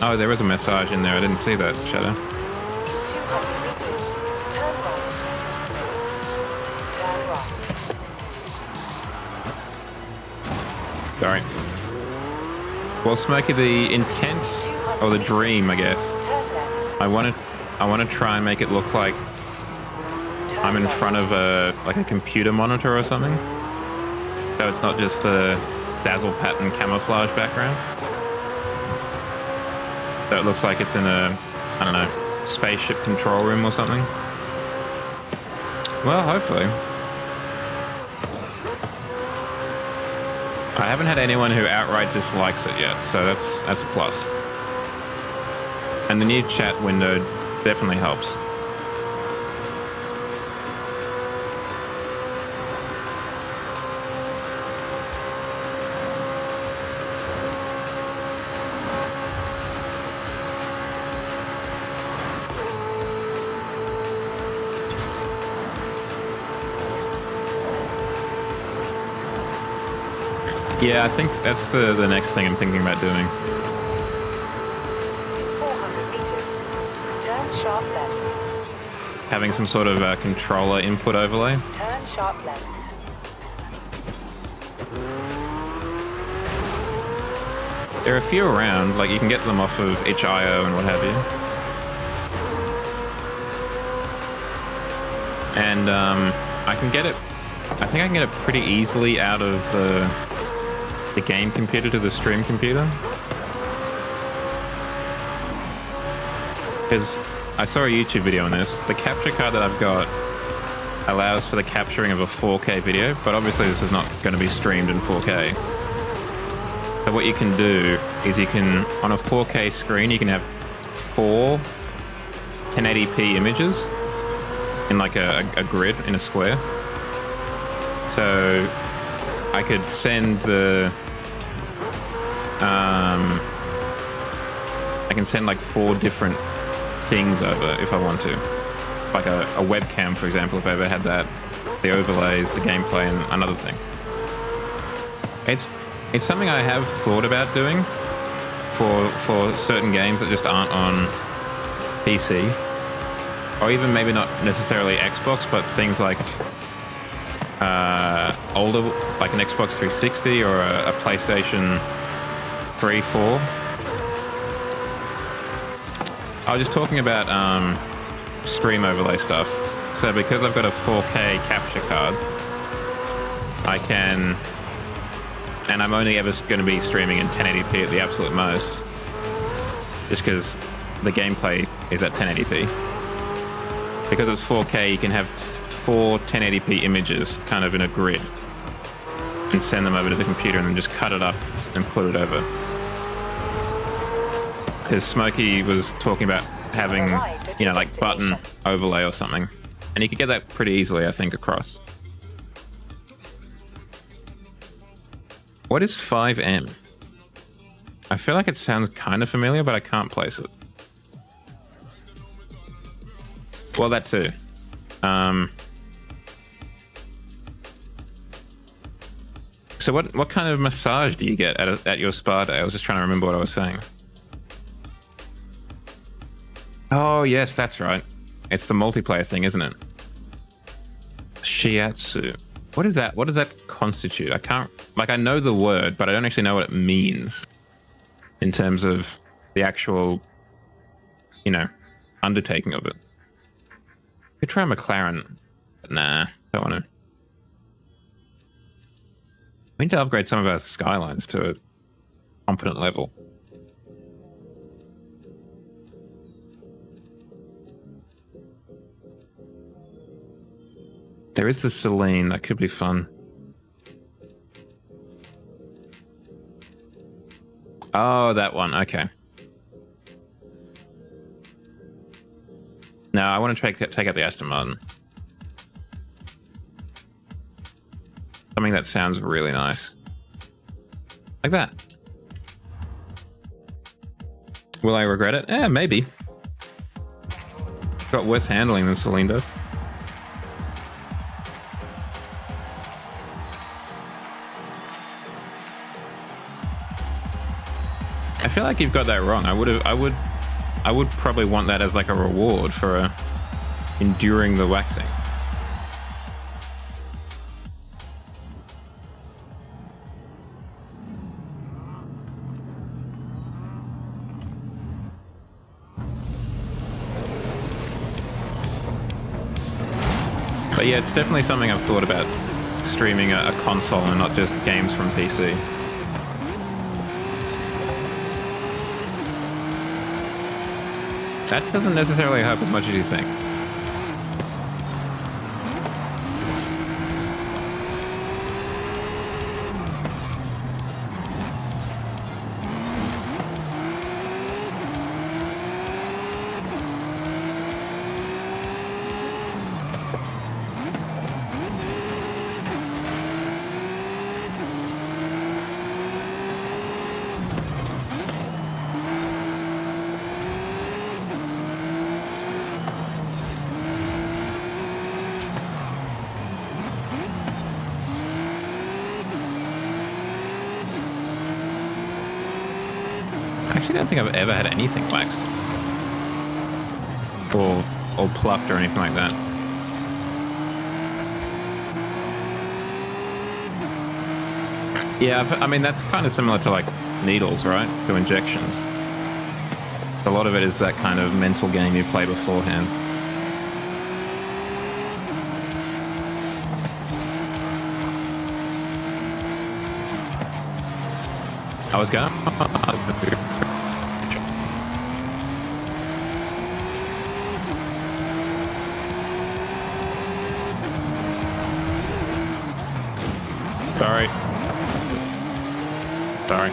Oh, there was a massage in there. I didn't see that, Shadow. 200 meters. Turn right. Turn right. Sorry. Well, Smokey, the intent, or the dream, I guess. Turn left. I want to try and make it look like Turn I'm in left. front of a computer monitor or something. So it's not just the dazzle pattern camouflage background. So it looks like it's in a, I don't know, spaceship control room or something. Well, hopefully. I haven't had anyone who outright dislikes it yet, so that's a plus. And the new chat window definitely helps. Yeah, I think that's the next thing I'm thinking about doing. 400 meters. Turn sharp left. Having some sort of controller input overlay. Turn sharp left. There are a few around, like you can get them off of itch.io and what have you. And I can get it, I think I can get it pretty easily out of the game computer to the stream computer. Because I saw a YouTube video on this. The capture card that I've got allows for the capturing of a 4K video, but obviously this is not going to be streamed in 4K. So what you can do is you can, on a 4K screen, you can have 4 1080p images in like a grid, in a square. So I could send the... I can send like 4 different things over if I want to. Like a webcam, for example, if I ever had that. The overlays, the gameplay, and another thing. It's something I have thought about doing for certain games that just aren't on PC. Or even maybe not necessarily Xbox, but things like older, like an Xbox 360 or a PlayStation 3, 4. I was just talking about stream overlay stuff. So because I've got a 4K capture card, I can, and I'm only ever going to be streaming in 1080p at the absolute most, just because the gameplay is at 1080p. Because it's 4K, you can have 4 1080p images kind of in a grid and send them over to the computer and then just cut it up and put it over. Because Smokey was talking about having, you know, like button overlay or something. And you could get that pretty easily, I think, across. What is 5M? I feel like it sounds kind of familiar, but I can't place it. Well, that too. So what kind of massage do you get at your spa day? I was just trying to remember what I was saying. Oh yes, that's right. It's the multiplayer thing, isn't it? Shiatsu. What is that? What does that constitute? I can't, like, I know the word, but I don't actually know what it means in terms of the actual, you know, undertaking of it. Could try McLaren. Nah, don't want to. We need to upgrade some of our skylines to a competent level. There is the Celine, that could be fun. Oh, that one, okay. No, I want to take out the Aston Martin. Something that sounds really nice. Like that. Will I regret it? Eh, maybe. Got worse handling than Celine does. I feel like you've got that wrong. I would probably want that as like a reward for enduring the waxing. But yeah, it's definitely something I've thought about, streaming a console and not just games from PC. That doesn't necessarily help as much as you think. I actually don't think I've ever had anything waxed. Or plucked or anything like that. Yeah, I mean, that's kind of similar to like needles, right? To injections. A lot of it is that kind of mental game you play beforehand. I was going. Sorry. Sorry.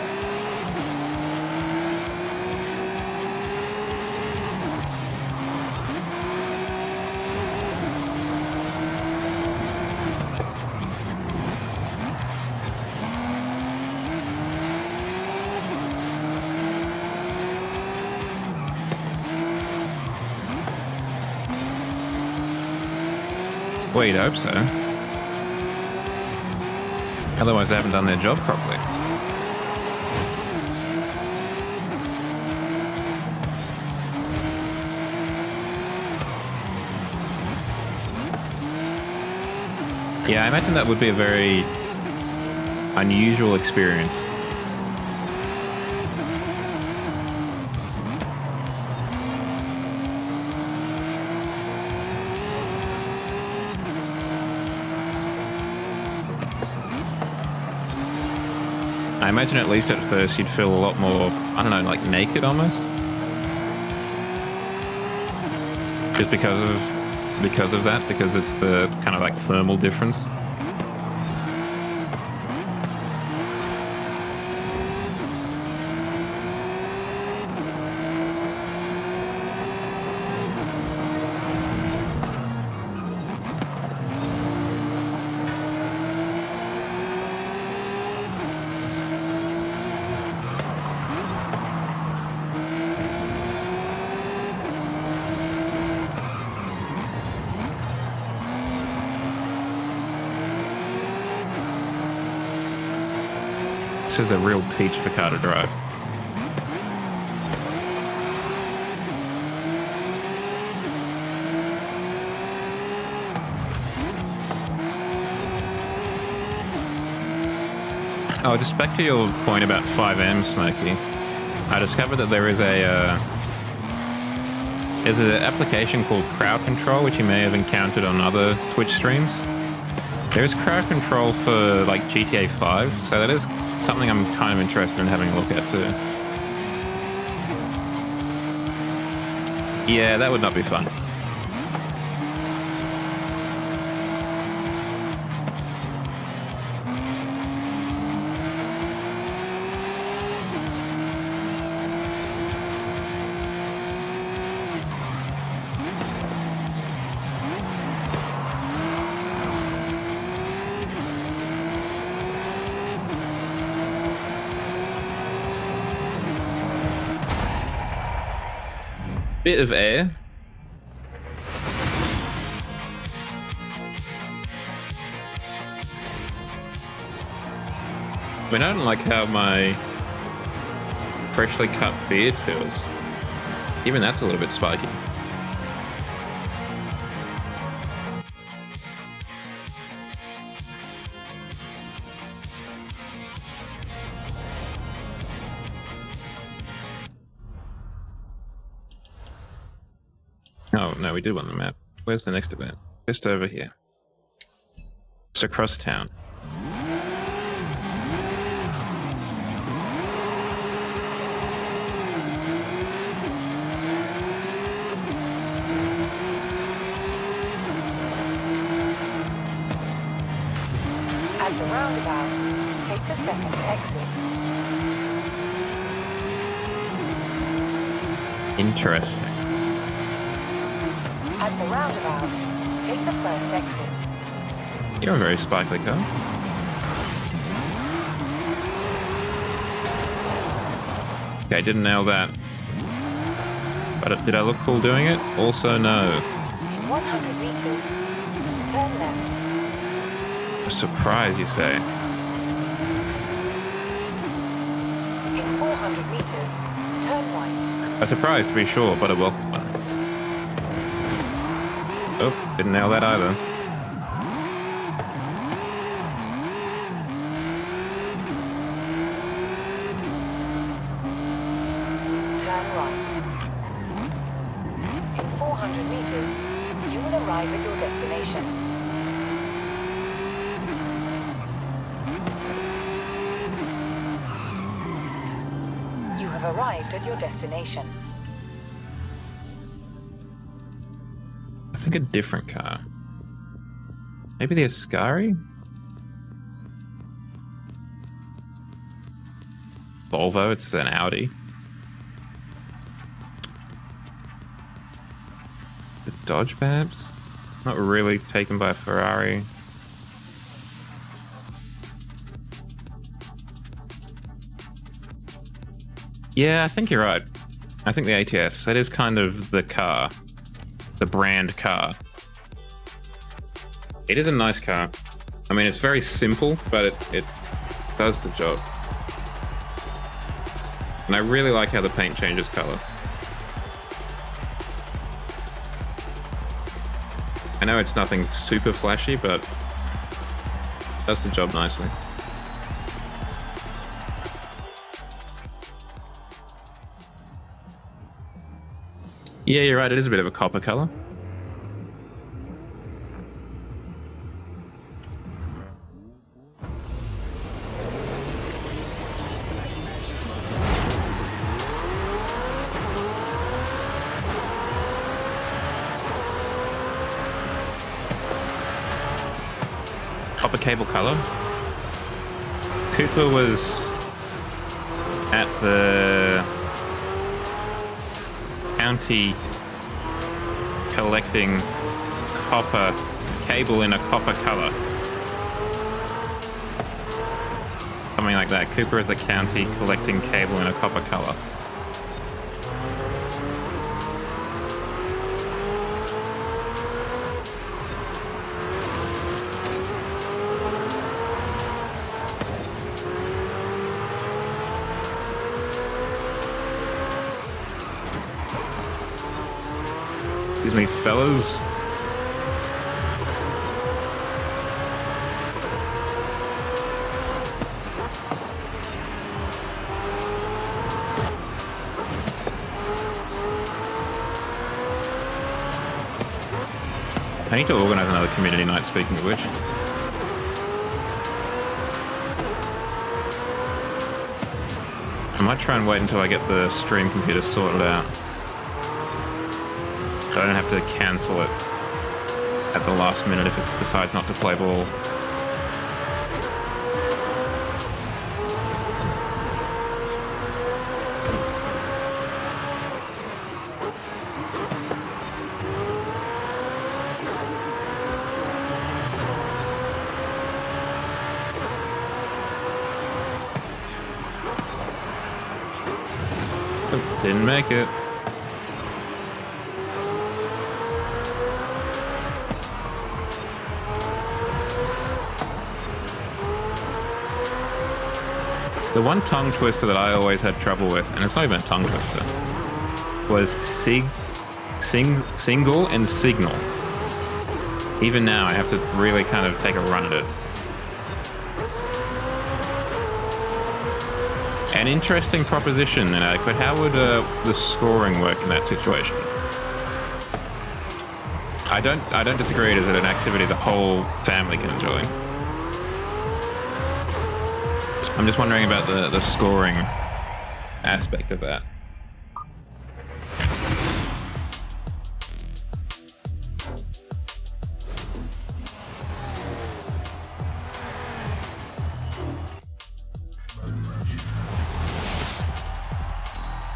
Well, you'd hope so. Otherwise, they haven't done their job properly. Yeah, I imagine that would be a very unusual experience. I imagine at least at first you'd feel a lot more, I don't know, like naked almost. Just because of that, because it's the kind of like thermal difference. This is a real peach of a car to drive. Oh, just back to your point about 5M, Smokey. I discovered that there's an application called Crowd Control, which you may have encountered on other Twitch streams. There is crowd control for like GTA 5, so that is something I'm kind of interested in having a look at too. Yeah, that would not be fun. Bit of air. I mean, I don't like how my freshly cut beard feels. Even that's a little bit spiky. Oh, no, we do want the map. Where's the next event? Just over here. Just across town. At the roundabout, take the second exit. Interesting. At the roundabout, take the first exit. You're a very sparkly car. Okay, didn't nail that. But did I look cool doing it? Also, no. In 100 meters, turn left. A surprise, you say? In 400 meters, turn right. A surprise, to be sure, but a welcome one. Oh, didn't nail that either. Turn right. In 400 meters, you will arrive at your destination. You have arrived at your destination. I think a different car. Maybe the Ascari? Volvo, it's an Audi. The Dodge, perhaps? Not really taken by a Ferrari. Yeah, I think you're right. I think the ATS, that is kind of the car. The brand car. It is a nice car. I mean, it's very simple, but it does the job. And I really like how the paint changes color. I know it's nothing super flashy, but it does the job nicely. Yeah, you're right. It is a bit of a copper color. Copper cable color. Cooper was at the county collecting copper cable in a copper color. Something like that. Cooper is the county collecting cable in a copper color. Excuse me, fellas. I need to organize another community night, speaking of which. I might try and wait until I get the stream computer sorted out. So I don't have to cancel it at the last minute if it decides not to play ball. Didn't make it. The one tongue twister that I always had trouble with, and it's not even a tongue twister, was single and signal. Even now, I have to really kind of take a run at it. An interesting proposition, but how would the scoring work in that situation? I don't disagree. It is an activity the whole family can enjoy. I'm just wondering about the scoring aspect of that.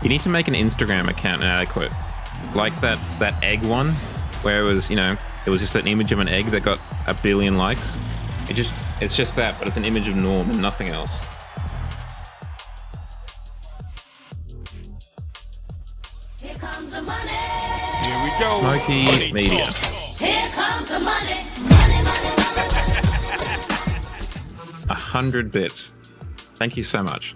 You need to make an Instagram account inadequate. Like that egg one, where it was, it was just an image of an egg that got 1 billion likes. It's just that, but it's an image of Norm and nothing else. Here comes the money. Here we go. Smoky Money Media. talk. Here comes the money. Money, money, money. 100 bits. Thank you so much.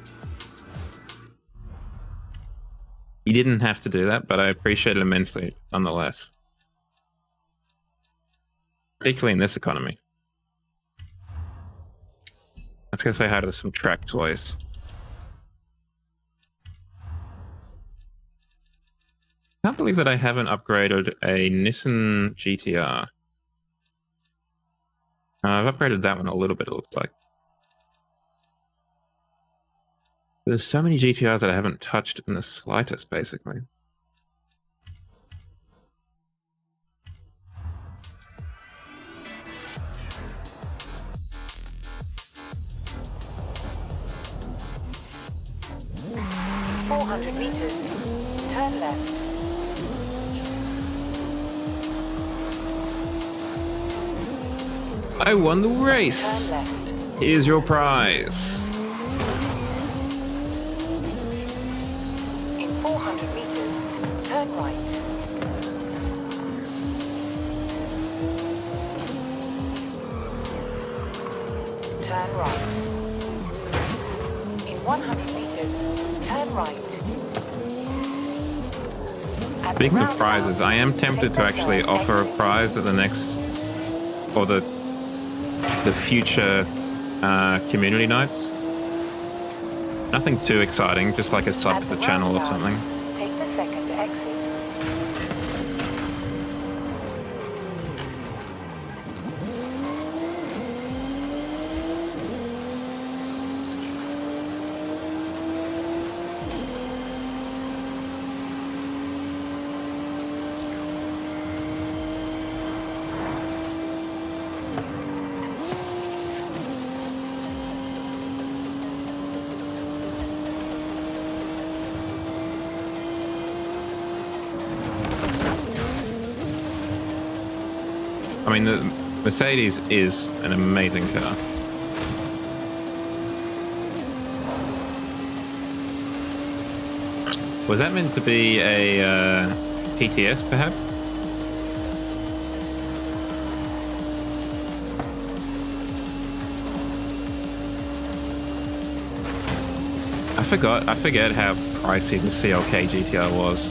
You didn't have to do that, but I appreciate it immensely, nonetheless. Particularly in this economy. Let's go say hi to some track toys. I can't believe that I haven't upgraded a Nissan GTR. I've upgraded that one a little bit, it looks like. There's so many GTRs that I haven't touched in the slightest, basically. In 400 meters, turn left. I won the Turn race! left. Here's your prize. In 400 meters, turn right. Turn right. In 100 meters, turn right. At the Speaking of roundabout, prizes, I am tempted take to the actually third offer a exit. prize at the next, or the future community nights. Nothing too exciting, just like a sub At to the channel or roundabout, something. Take the second exit. I mean, the Mercedes is an amazing car. Was that meant to be a PTS, perhaps? I forget how pricey the CLK GTR was.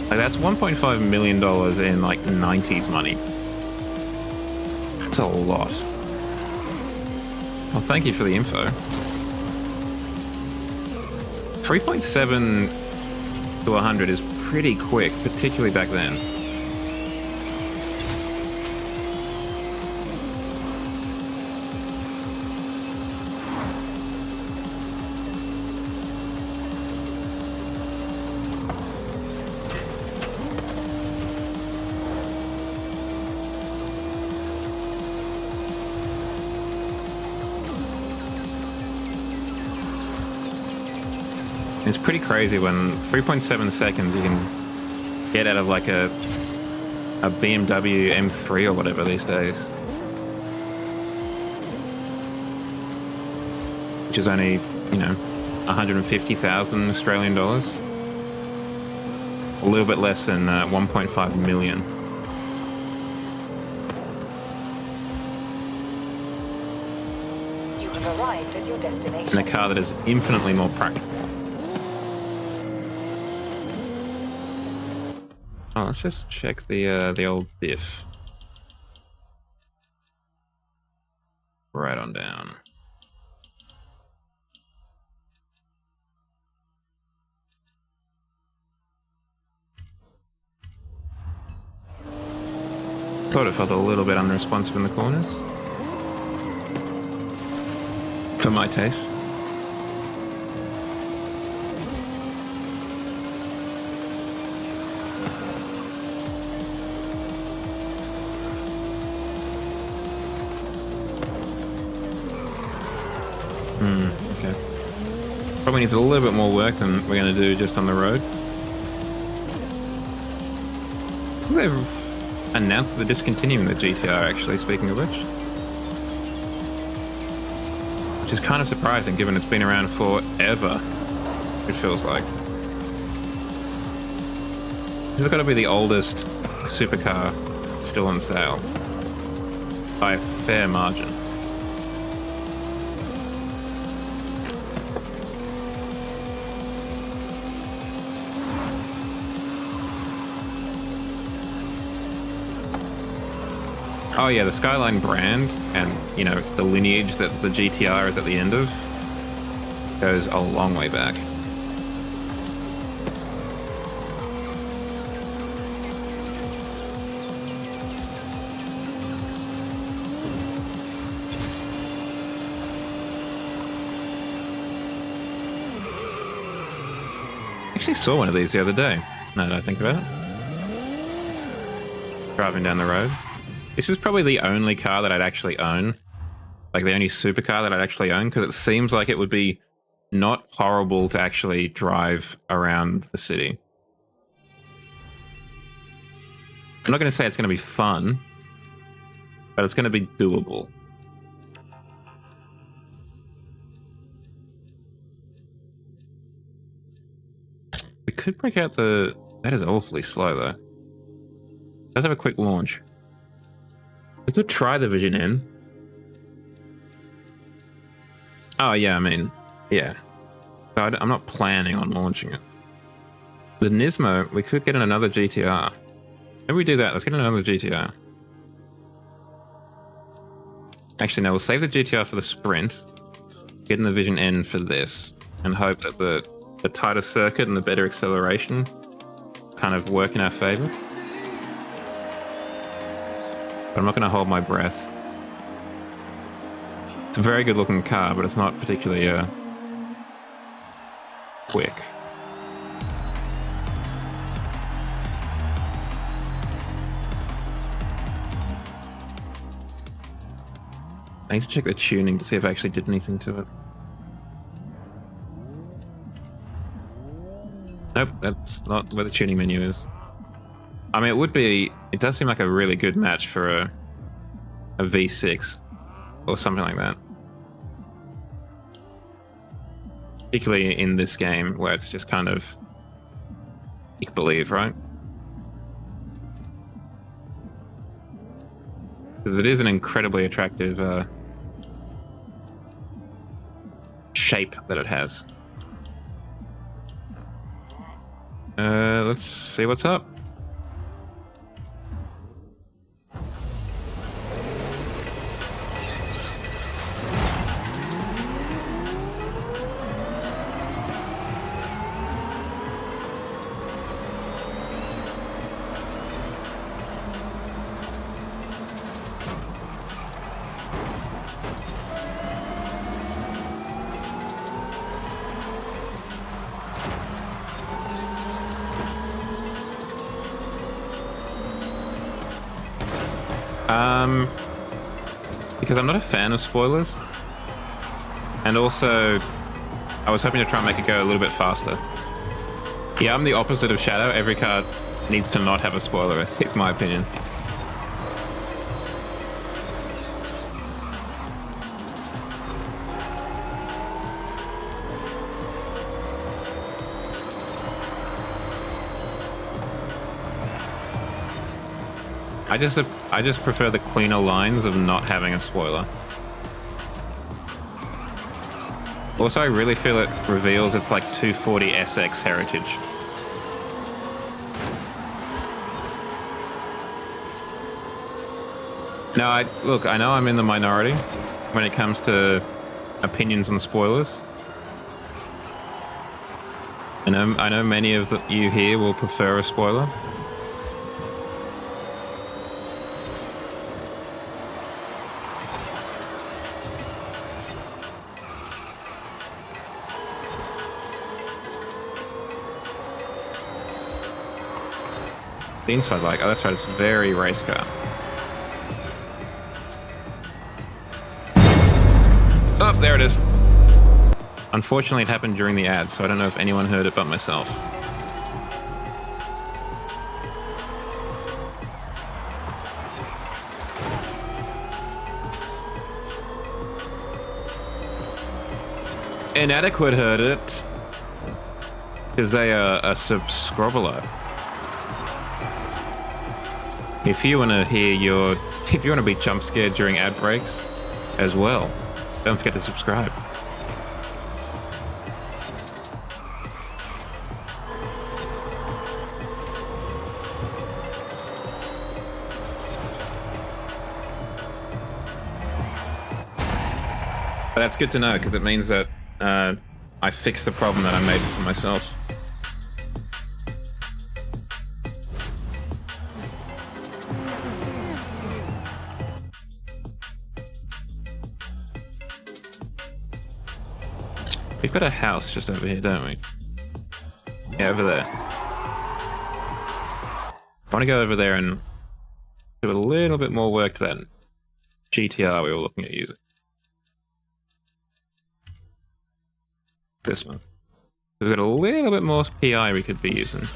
Like, that's $1.5 million in like 90s money. That's a lot. Well, thank you for the info. 3.7 to 100 is pretty quick, particularly back then. It's pretty crazy when 3.7 seconds you can get out of like a BMW M3 or whatever these days. Which is only, you know, 150,000 Australian dollars. A little bit less than 1.5 million. You have arrived at your destination. In a car that is infinitely more practical. Oh, let's just check the old diff. Right on down. Thought it felt a little bit unresponsive in the corners. For my taste. Okay. Probably needs a little bit more work than we're going to do just on the road. I think they've announced they're discontinuing the GTR, actually, speaking of which. Which is kind of surprising, given it's been around forever, it feels like. This has got to be the oldest supercar still on sale. By a fair margin. Oh yeah, the Skyline brand and, you know, the lineage that the GTR is at the end of goes a long way back. I actually saw one of these the other day, now that I think about it. Driving down the road. This is probably the only car that I'd actually own. Like the only supercar that I'd actually own, because it seems like it would be not horrible to actually drive around the city. I'm not going to say it's going to be fun, but it's going to be doable. We could break out the... That is awfully slow, though. Let's have a quick launch. We could try the Vision N. Oh, yeah, I mean, yeah. So I'm not planning on launching it. The Nismo, we could get in another GTR. Maybe we do that. Let's get in another GTR. Actually, no, we'll save the GTR for the Sprint. Get in the Vision N for this. And hope that the tighter circuit and the better acceleration kind of work in our favor. But I'm not going to hold my breath. It's a very good looking car, but it's not particularly quick. I need to check the tuning to see if I actually did anything to it. Nope, that's not where the tuning menu is. I mean, it does seem like a really good match for a V6 or something like that. Particularly in this game where it's just kind of make believe, right? Because it is an incredibly attractive shape that it has. Let's see what's up. Because I'm not a fan of spoilers. And also, I was hoping to try and make it go a little bit faster. Yeah, I'm the opposite of Shadow. Every car needs to not have a spoiler, it's my opinion. I just prefer the cleaner lines of not having a spoiler. Also, I really feel it reveals its like 240 SX heritage. Now, look, I know I'm in the minority when it comes to opinions on spoilers. I know many of you here will prefer a spoiler. The inside, like, oh, that's right, it's very race car. Oh, there it is. Unfortunately, it happened during the ad, so I don't know if anyone heard it but myself. Inadequate heard it because they are a subscriber. If you want to hear if you want to be jump scared during ad breaks as well, don't forget to subscribe. But that's good to know because it means that I fixed the problem that I made for myself. We've got a house just over here, don't we? Yeah, over there. I want to go over there and do a little bit more work to that GTR we were looking at using. This one. We've got a little bit more PI we could be using.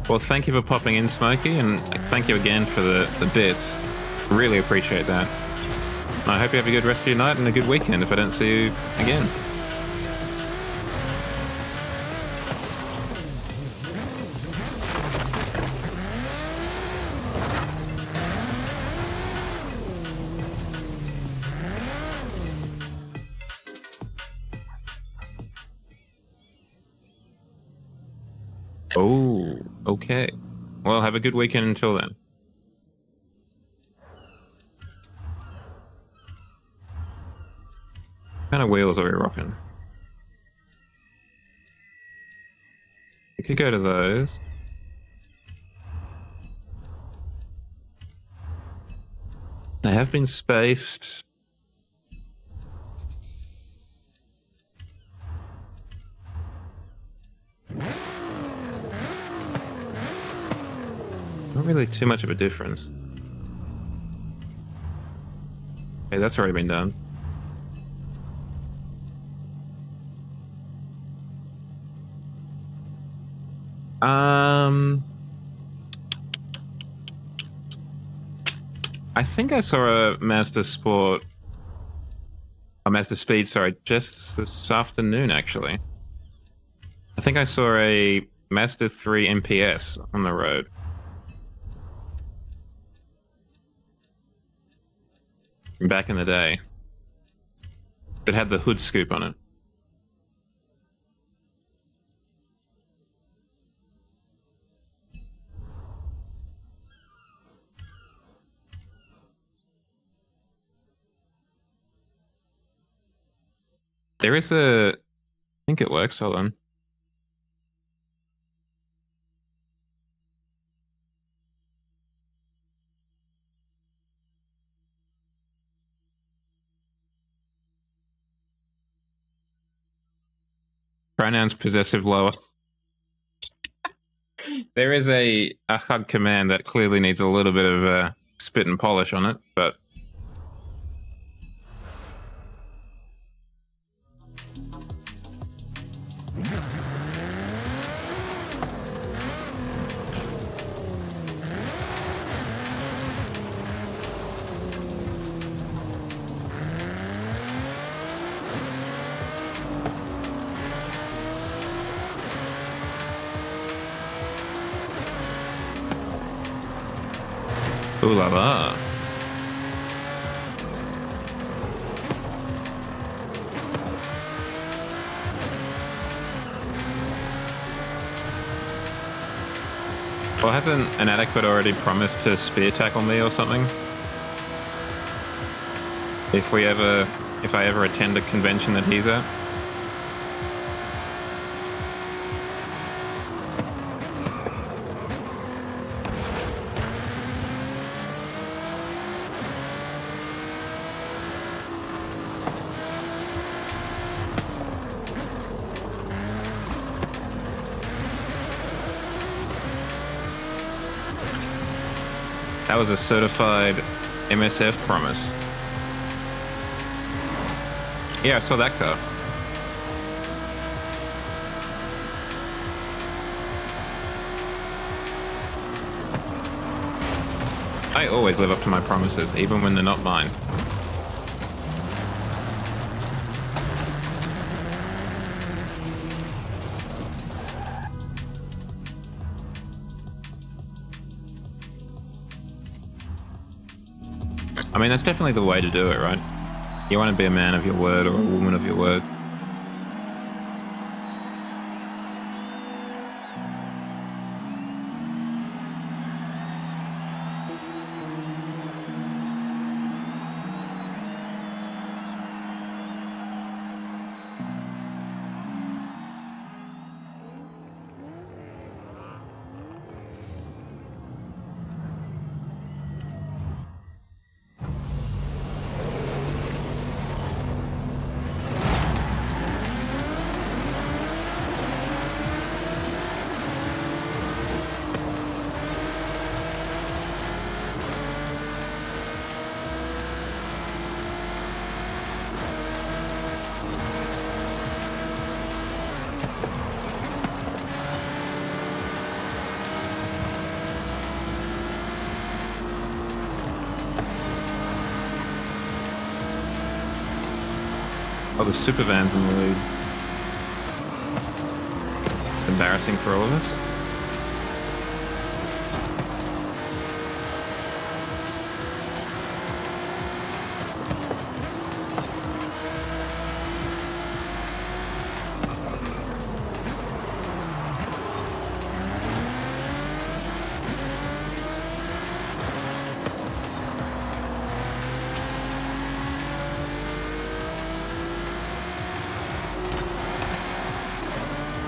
Well, thank you for popping in, Smokey, and thank you again for the bits. Really appreciate that. I hope you have a good rest of your night and a good weekend if I don't see you again. Oh, okay. Well, have a good weekend until then. What kind of wheels are we rocking? We could go to those. They have been spaced. Not really too much of a difference. Okay, that's already been done. I think I saw a Mazda Sport, a Mazda Speed, sorry, just this afternoon, actually. I think I saw a Mazda 3 MPS on the road. Back in the day. It had the hood scoop on it. There is a... I think it works. Hold on. Pronouns possessive lower. There is a HUD command that clearly needs a little bit of spit and polish on it, but... Ooh la la. Well, hasn't an adequate already promised to spear tackle me or something? If I ever attend a convention that he's at? That was a certified MSF promise. Yeah, I saw that car. I always live up to my promises, even when they're not mine. I mean, that's definitely the way to do it, right? You want to be a man of your word or a woman of your word. Oh, the super van's in the lead. Embarrassing for all of us.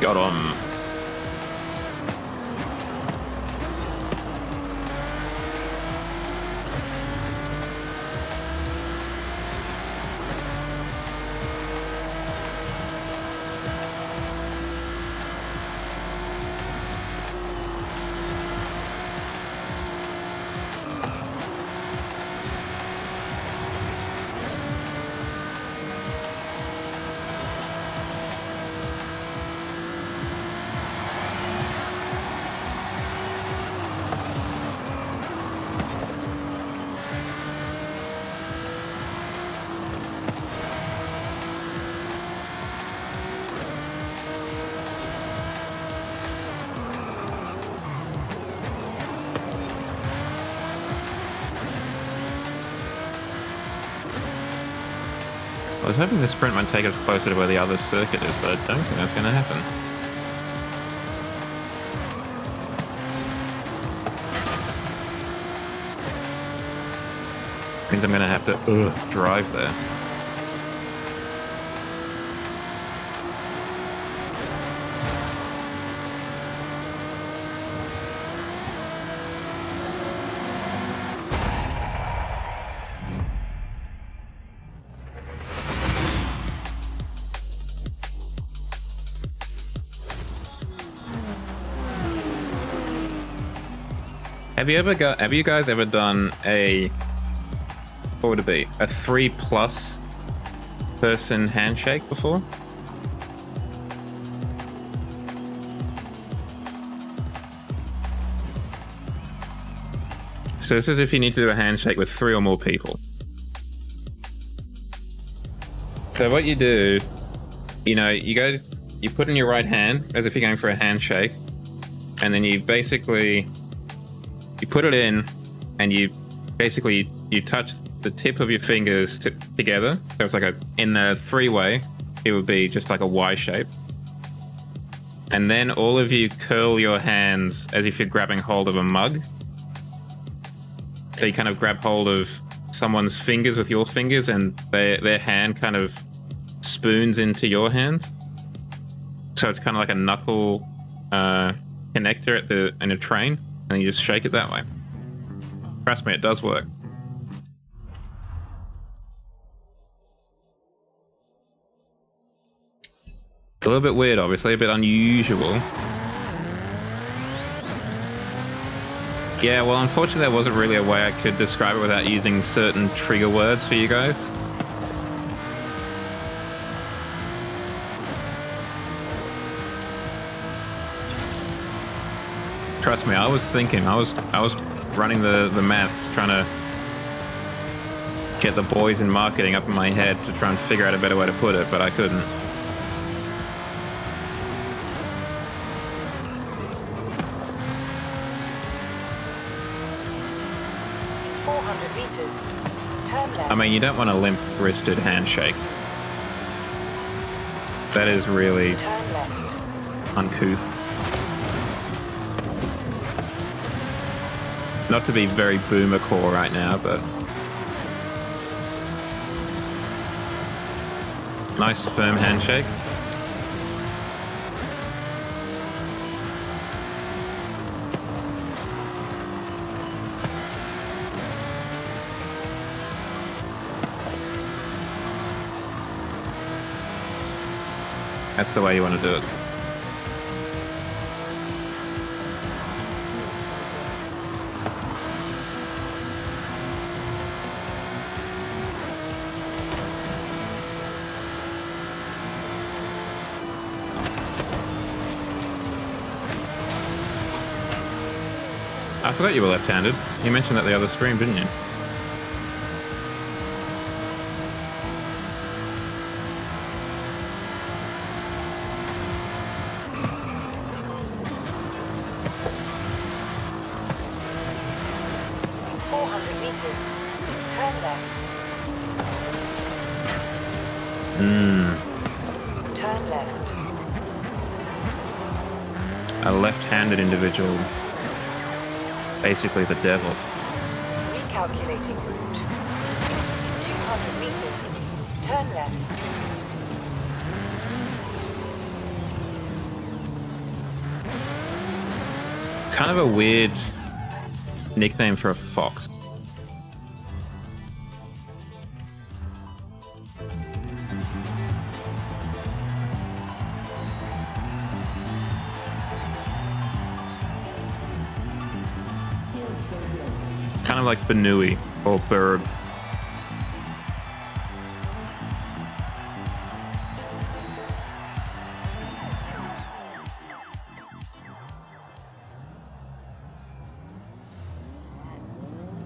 Got him. I was hoping the sprint might take us closer to where the other circuit is, but I don't think that's going to happen. Means I'm going to have to drive there. Have you guys ever done a, what would it be, a 3+ person handshake before? So this is if you need to do a handshake with 3 or more people. So what you do, you know, you put in your right hand as if you're going for a handshake, and then you basically, you put it in, and you touch the tip of your fingers together. So it's like in the 3-way, it would be just like a Y shape. And then all of you curl your hands as if you're grabbing hold of a mug. So you kind of grab hold of someone's fingers with your fingers, and their hand kind of spoons into your hand. So it's kind of like a knuckle connector in a train, and you just shake it that way. Trust me, it does work. A little bit weird, obviously, a bit unusual. Yeah, well, unfortunately, there wasn't really a way I could describe it without using certain trigger words for you guys. Trust me, I was thinking, I was running the maths, trying to get the boys in marketing up in my head to try and figure out a better way to put it, but I couldn't. I mean, you don't want a limp-wristed handshake. That is really uncouth. Not to be very boomer core right now, but nice firm handshake. That's the way you want to do it. I forgot you were left-handed. You mentioned that the other stream, didn't you? Turn left. A left-handed individual. Basically the devil. Recalculating route. 200 meters. Turn left. Kind of a weird nickname for a fox. Kind of like Benui or Burb.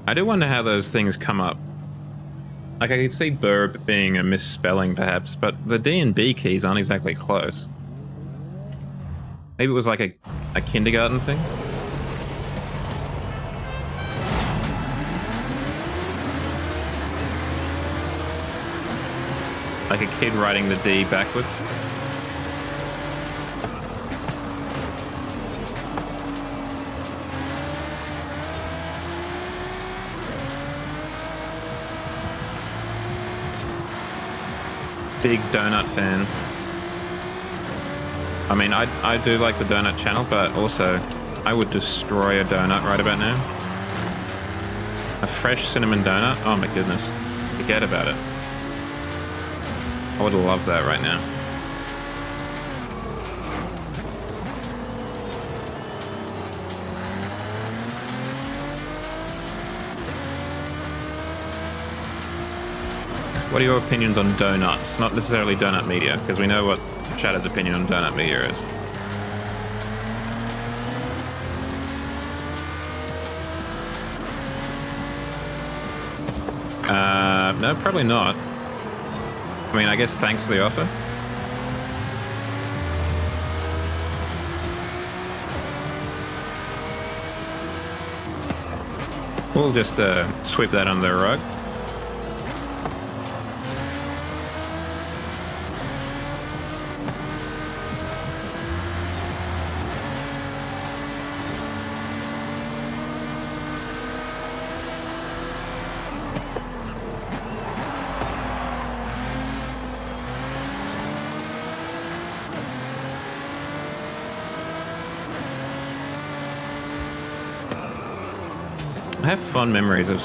I do wonder how those things come up. Like, I could see Burb being a misspelling perhaps, but the D and B keys aren't exactly close. Maybe it was like a kindergarten thing? Like a kid writing the D backwards. Big donut fan. I mean, I do like the donut channel, but also I would destroy a donut right about now. A fresh cinnamon donut? Oh my goodness. Forget about it. I would love that right now. What are your opinions on donuts? Not necessarily donut media, because we know what Shadow's opinion on donut media is. No, probably not. I mean, I guess thanks for the offer. We'll just sweep that under the rug. I have fond memories of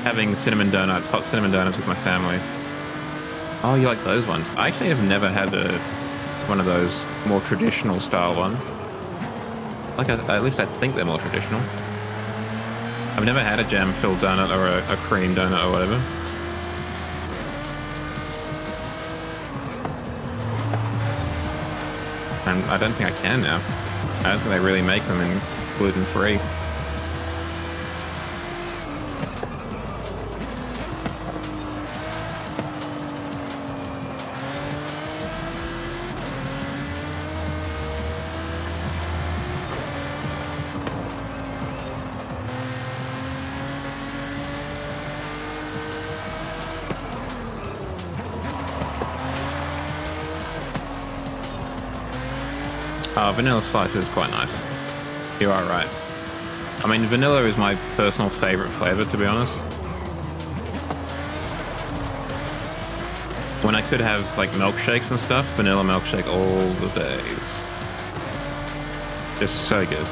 having cinnamon donuts, hot cinnamon donuts with my family. Oh, you like those ones? I actually have never had one of those more traditional style ones. Like, at least I think they're more traditional. I've never had a jam-filled donut or a cream donut or whatever. And I don't think I can now. I don't think they really make them in gluten-free. Vanilla slice is quite nice. You are right. I mean, vanilla is my personal favorite flavor, to be honest. When I could have, like, milkshakes and stuff, vanilla milkshake all the days. Just so good.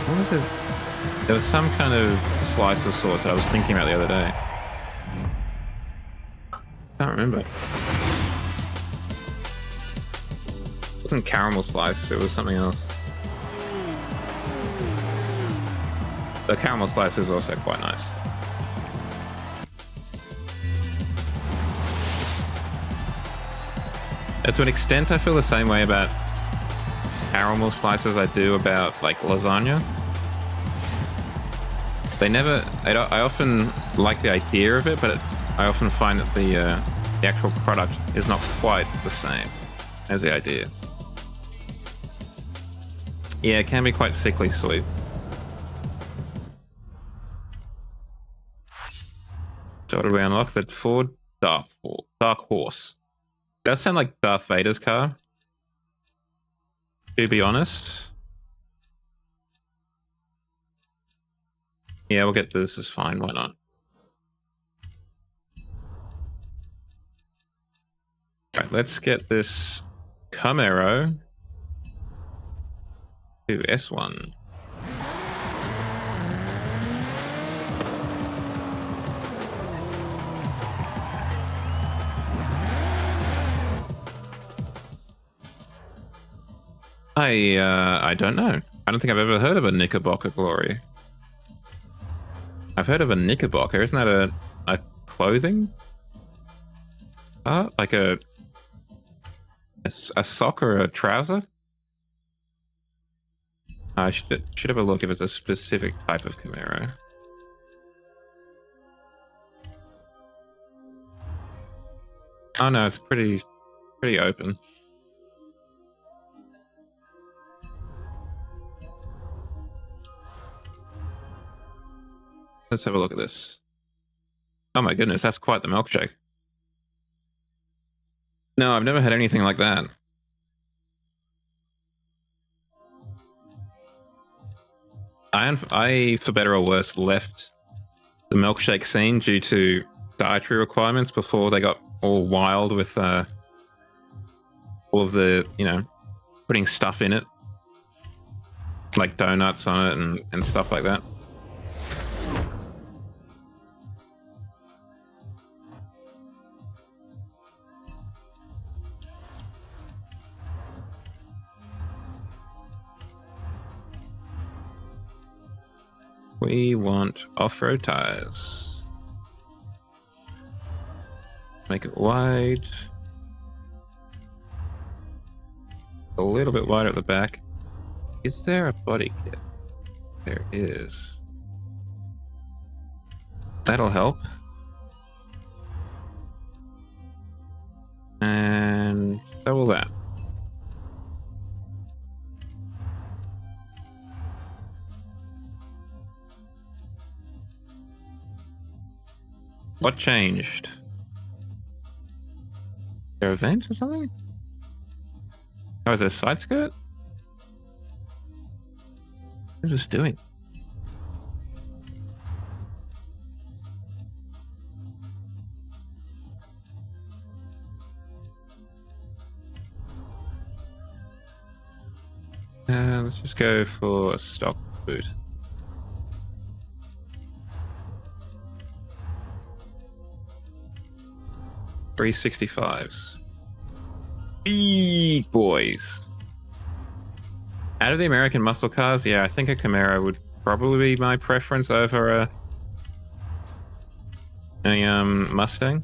What was it? There was some kind of slice of sauce I was thinking about the other day. Can't remember. It wasn't caramel slice, it was something else. The caramel slice is also quite nice. To an extent, I feel the same way about caramel slices I do about, like, lasagna. I often like the idea of it, but I often find that the actual product is not quite the same as the idea. Yeah, it can be quite sickly sweet. So what did we unlock? That Ford Dark Horse. Does sound like Darth Vader's car, to be honest. Yeah, we'll get this is fine, why not? Right, let's get this Camaro to S1. I don't know. I don't think I've ever heard of a Knickerbocker Glory. I've heard of a Knickerbocker. Isn't that a clothing? Like a sock or a trouser? I should have a look if it's a specific type of Camaro. Oh no, it's pretty open. Let's have a look at this. Oh my goodness, that's quite the milkshake. No, I've never had anything like that. I, for better or worse, left the milkshake scene due to dietary requirements before they got all wild with all of the, you know, putting stuff in it. Like donuts on it and stuff like that. We want off-road tires. Make it wide. A little bit wider at the back. Is there a body kit? There is. That'll help. And so will that. What changed? There a vent or something? Oh, is there a side skirt? What is this doing? Let's just go for a stock boot. $365s. Big boys. Out of the American muscle cars, yeah, I think a Camaro would probably be my preference over a Mustang.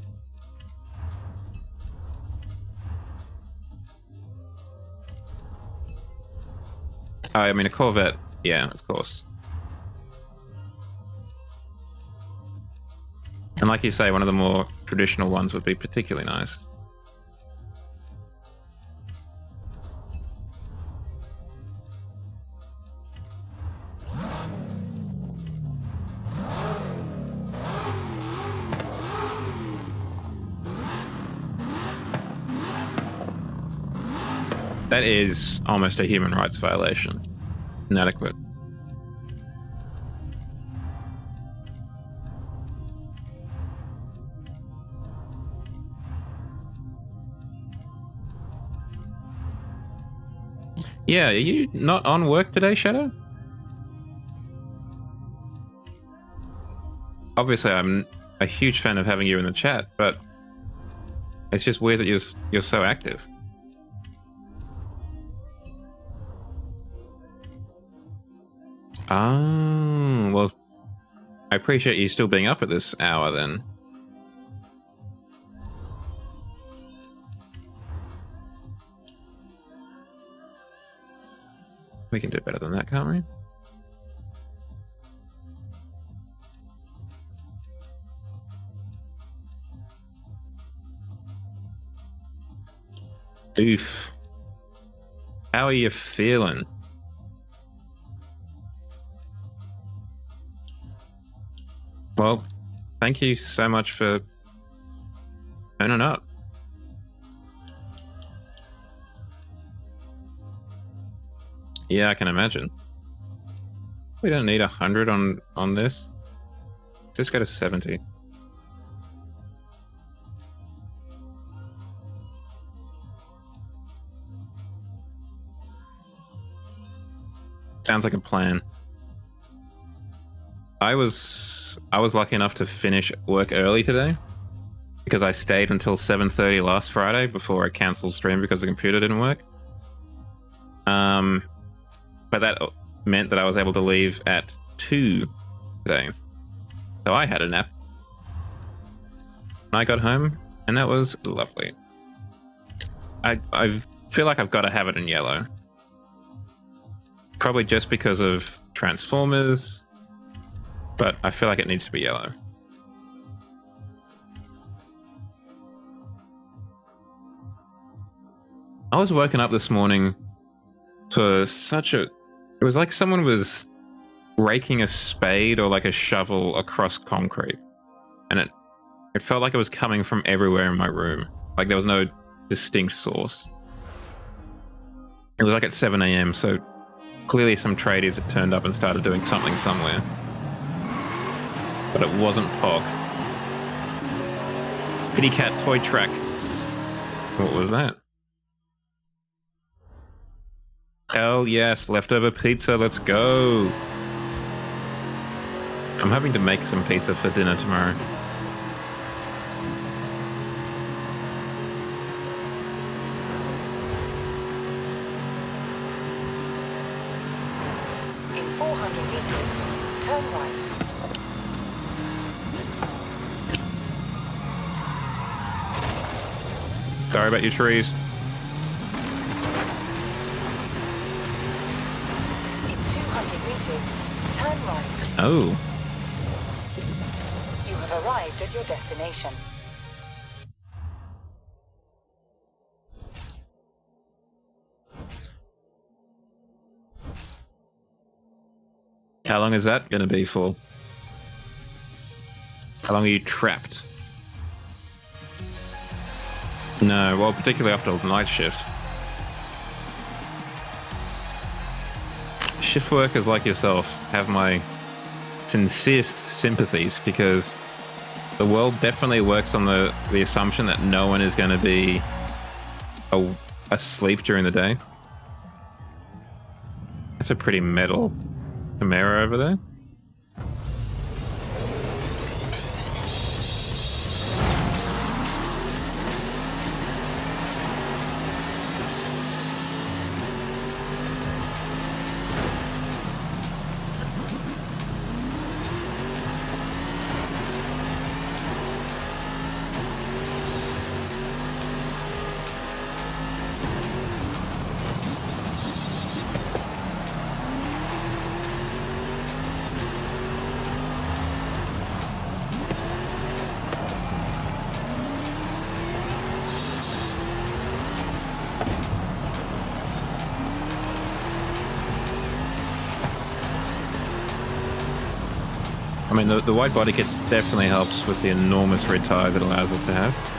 I mean, a Corvette, yeah, of course. And like you say, one of the more traditional ones would be particularly nice. That is almost a human rights violation. Inadequate. Yeah, are you not on work today, Shadow? Obviously, I'm a huge fan of having you in the chat, but it's just weird that you're so active. Oh, well, I appreciate you still being up at this hour then. We can do better than that, can't we? Oof. How are you feeling? Well, thank you so much for turning up. Yeah, I can imagine. We don't need 100 on this. Just go to 70. Sounds like a plan. I was lucky enough to finish work early today because I stayed until 7:30 last Friday before I cancelled stream because the computer didn't work. But that meant that I was able to leave at 2 today. So I had a nap. I got home and that was lovely. I feel like I've got to have it in yellow. Probably just because of Transformers. But I feel like it needs to be yellow. I was woken up this morning for such a... It was like someone was raking a spade or like a shovel across concrete. And it felt like it was coming from everywhere in my room. Like there was no distinct source. It was like at 7 a.m. So clearly some tradies had turned up and started doing something somewhere. But it wasn't Pog. Kitty Cat Toy Track. What was that? Hell yes, leftover pizza, let's go. I'm having to make some pizza for dinner tomorrow. In 400 meters, turn right. Sorry about your trees. In 200 meters, turn right. Oh. You have arrived at your destination. How long is that going to be for? How long are you trapped? No, well, particularly after a night shift. Shift workers like yourself have my sincerest sympathies, because the world definitely works on the assumption that no one is going to be asleep during the day. That's a pretty metal Camaro over there. I mean, the wide body kit definitely helps with the enormous red tires it allows us to have.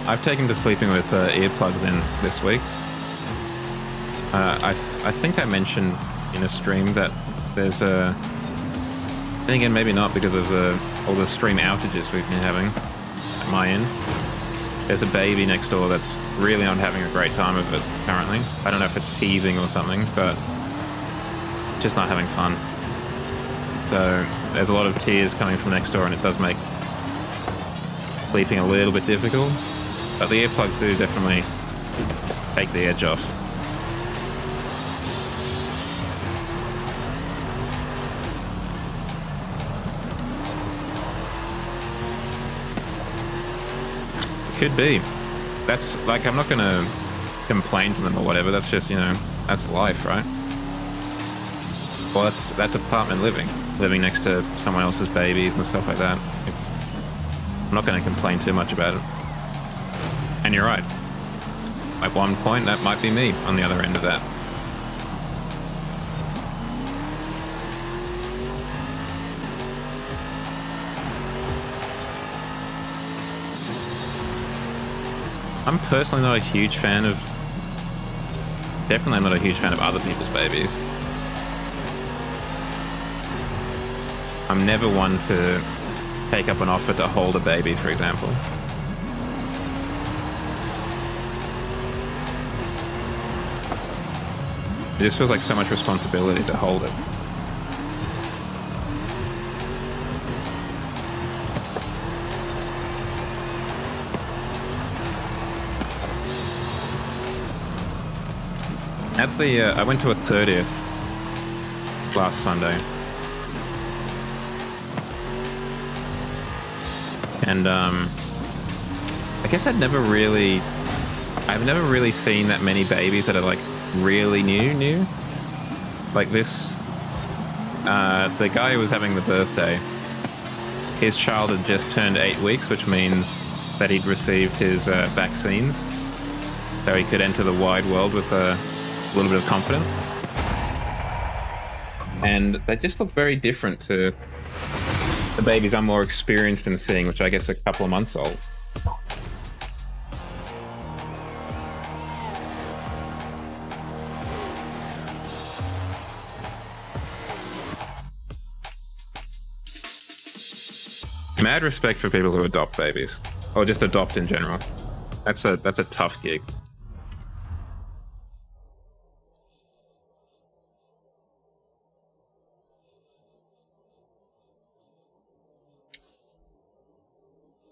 I've taken to sleeping with earplugs in this week. I think I mentioned in a stream that there's a... then again, maybe not, because of all the stream outages we've been having at my end. There's a baby next door that's really not having a great time of it currently. I don't know if it's teething or something, but just not having fun. So there's a lot of tears coming from next door, and it does make sleeping a little bit difficult. But the earplugs do definitely take the edge off. Could be. That's like, I'm not gonna complain to them or whatever. That's just, you know, that's life, right? Well, that's apartment living next to someone else's babies and stuff like that. I'm not gonna complain too much about it. And you're right. At one point, that might be me on the other end of that. I'm personally not a huge fan of... definitely not a huge fan of other people's babies. I'm never one to take up an offer to hold a baby, for example. It just feels like so much responsibility to hold it. At the, I went to a 30th last Sunday. And, I guess I've never really seen that many babies that are like really new. Like this, the guy who was having the birthday, his child had just turned 8 weeks, which means that he'd received his vaccines, so he could enter the wide world with a little bit of confidence. And they just look very different to the babies I'm more experienced in seeing, which I guess are a couple of months old. Mad respect for people who adopt babies, or just adopt in general. That's a tough gig.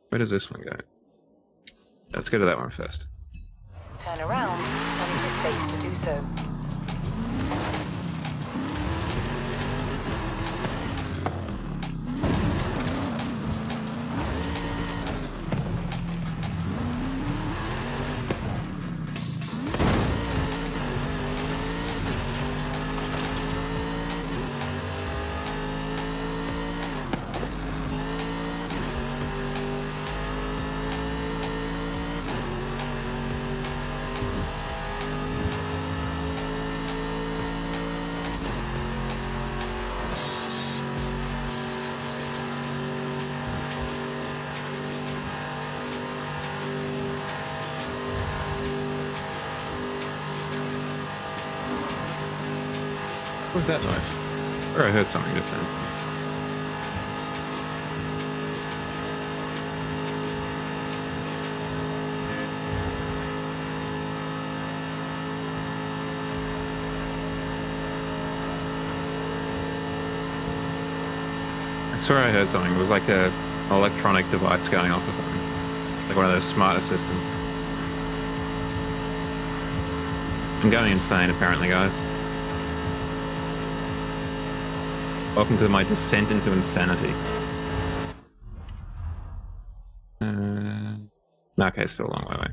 Where does this one go? Let's go to that one first. Turn around when it is safe to do so. What was that noise? Or I heard something just then. I swear I heard something. It was like an electronic device going off or something. Like one of those smart assistants. I'm going insane apparently, guys. Welcome to my descent into insanity. Okay, still a long way away.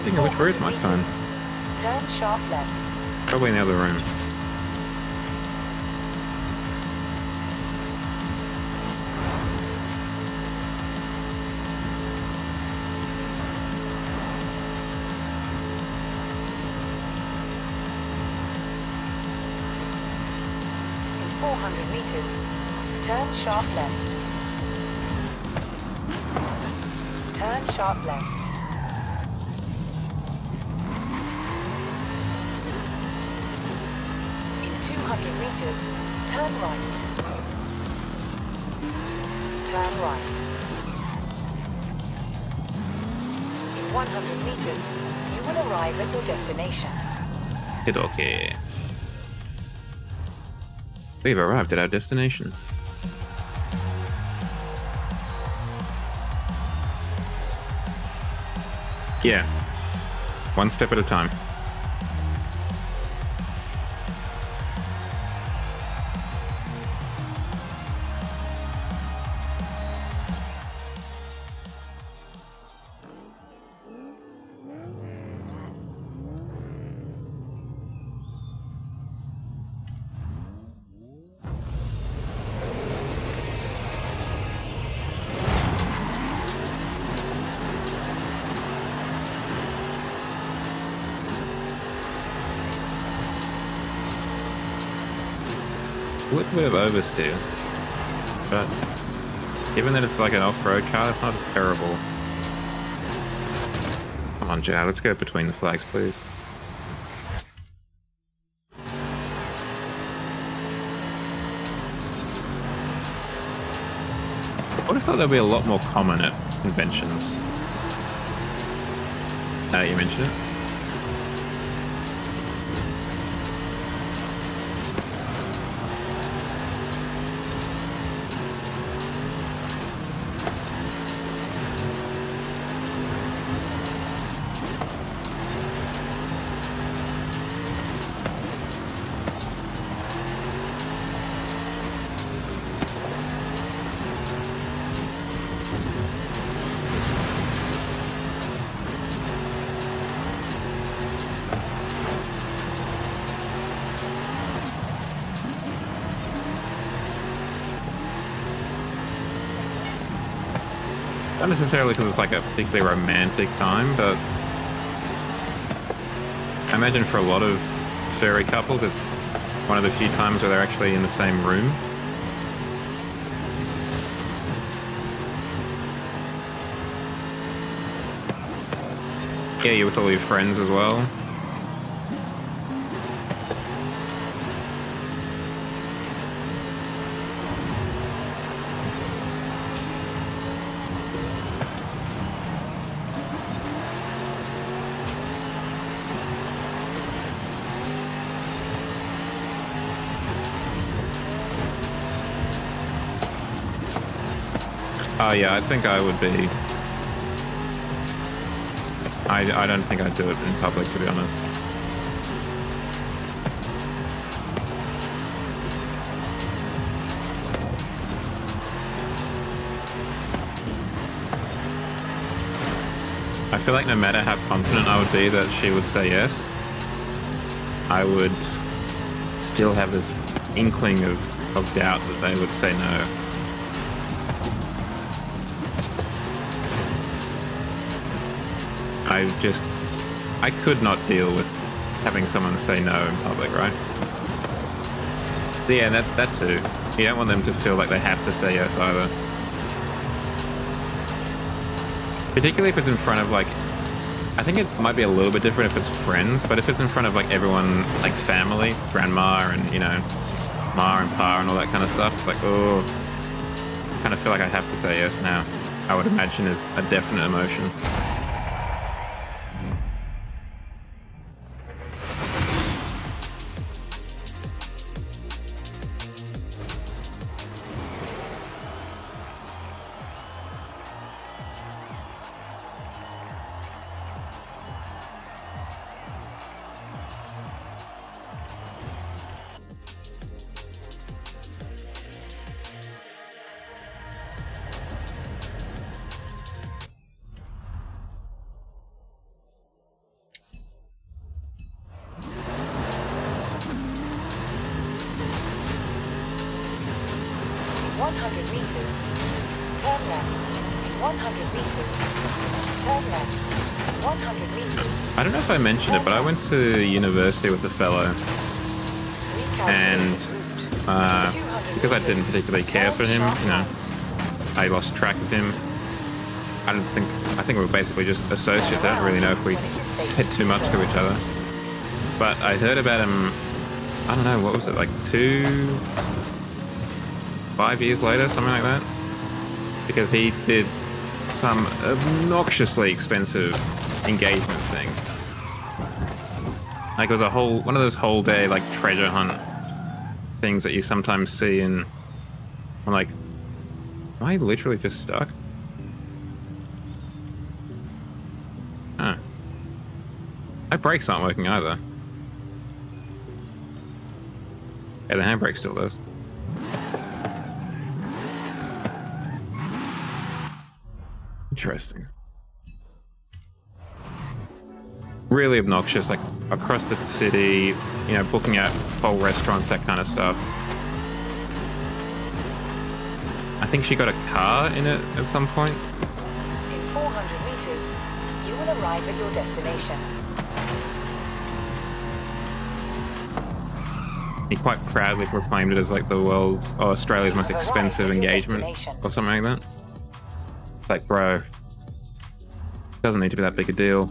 Thinking which route my phone? Turn sharp left. Probably in the other room. In 400 meters, turn sharp left. Turn sharp left. In 200 meters, turn right. Turn right. In 100 meters, you will arrive at your destination. Okay. We've arrived at our destination. Yeah. One step at a time. A little bit of oversteer, but given that it's like an off-road car, it's not terrible. Come on, Jad, let's go between the flags, please. I would have thought there'd be a lot more common at conventions. Now that you mention it. Not necessarily because it's like a particularly romantic time, but I imagine for a lot of furry couples, it's one of the few times where they're actually in the same room. Yeah, you're with all your friends as well. Oh yeah, I think I would be. I don't think I'd do it in public, to be honest. I feel like no matter how confident I would be that she would say yes, I would still have this inkling of doubt that they would say no. I could not deal with having someone say no in public, right? Yeah, that too. You don't want them to feel like they have to say yes either. Particularly if it's in front of, like, I think it might be a little bit different if it's friends, but if it's in front of, like, everyone, like family, grandma and, you know, ma and pa and all that kind of stuff, it's like, oh, I kind of feel like I have to say yes now. I would imagine is a definite emotion. I don't know if I mentioned it, but I went to university with a fellow, and because I didn't particularly care for him, you know, I lost track of him. I think we were basically just associates. I don't really know if we said too much to each other. But I heard about him, I don't know, what was it, like 5 years later, something like that? Because he did some obnoxiously expensive engagement thing. Like, it was one of those whole day, like, treasure hunt things that you sometimes see in, I'm like, am I literally just stuck? Huh. My brakes aren't working either. Yeah, the handbrake still does. Interesting. Really obnoxious, like across the city, you know, booking out whole restaurants, that kind of stuff. I think she got a car in it at some point. In 400 meters, you will arrive at your destination. He quite proudly proclaimed it as like the world's or Australia's most expensive engagement or something like that. It's like, bro, doesn't need to be that big a deal.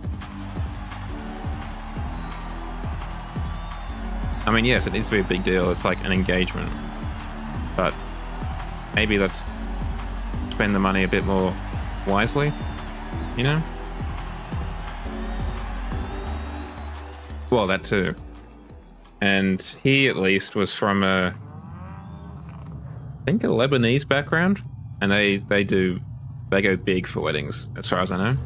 I mean, yes, it needs to be a big deal. It's like an engagement. But maybe let's spend the money a bit more wisely, you know? Well, that too. And he, at least, was from I think a Lebanese background. And they go big for weddings, as far as I know.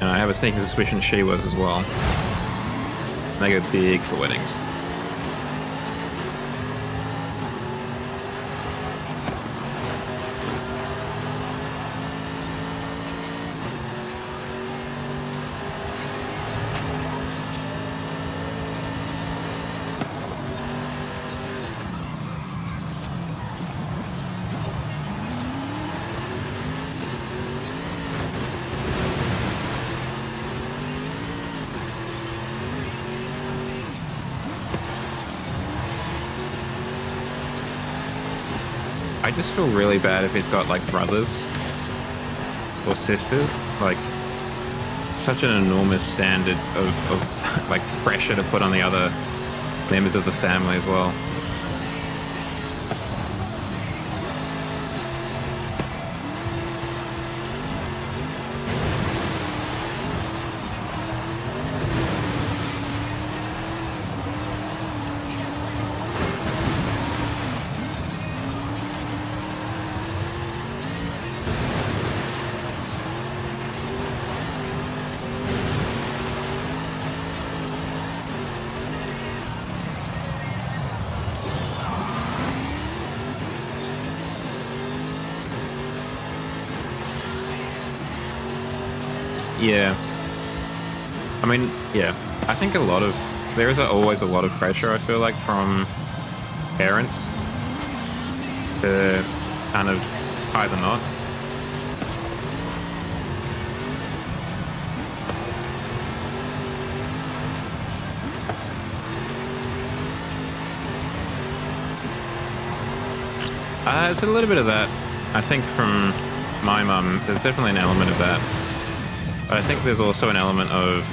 And I have a sneaking suspicion she was as well. They go big for weddings. I just feel really bad if he's got like brothers or sisters. Like, it's such an enormous standard of like pressure to put on the other members of the family as well. Yeah. I mean, yeah. I think there is always a lot of pressure, I feel like, from parents to kind of tie the knot. It's a little bit of that. I think from my mum, there's definitely an element of that. But I think there's also an element of...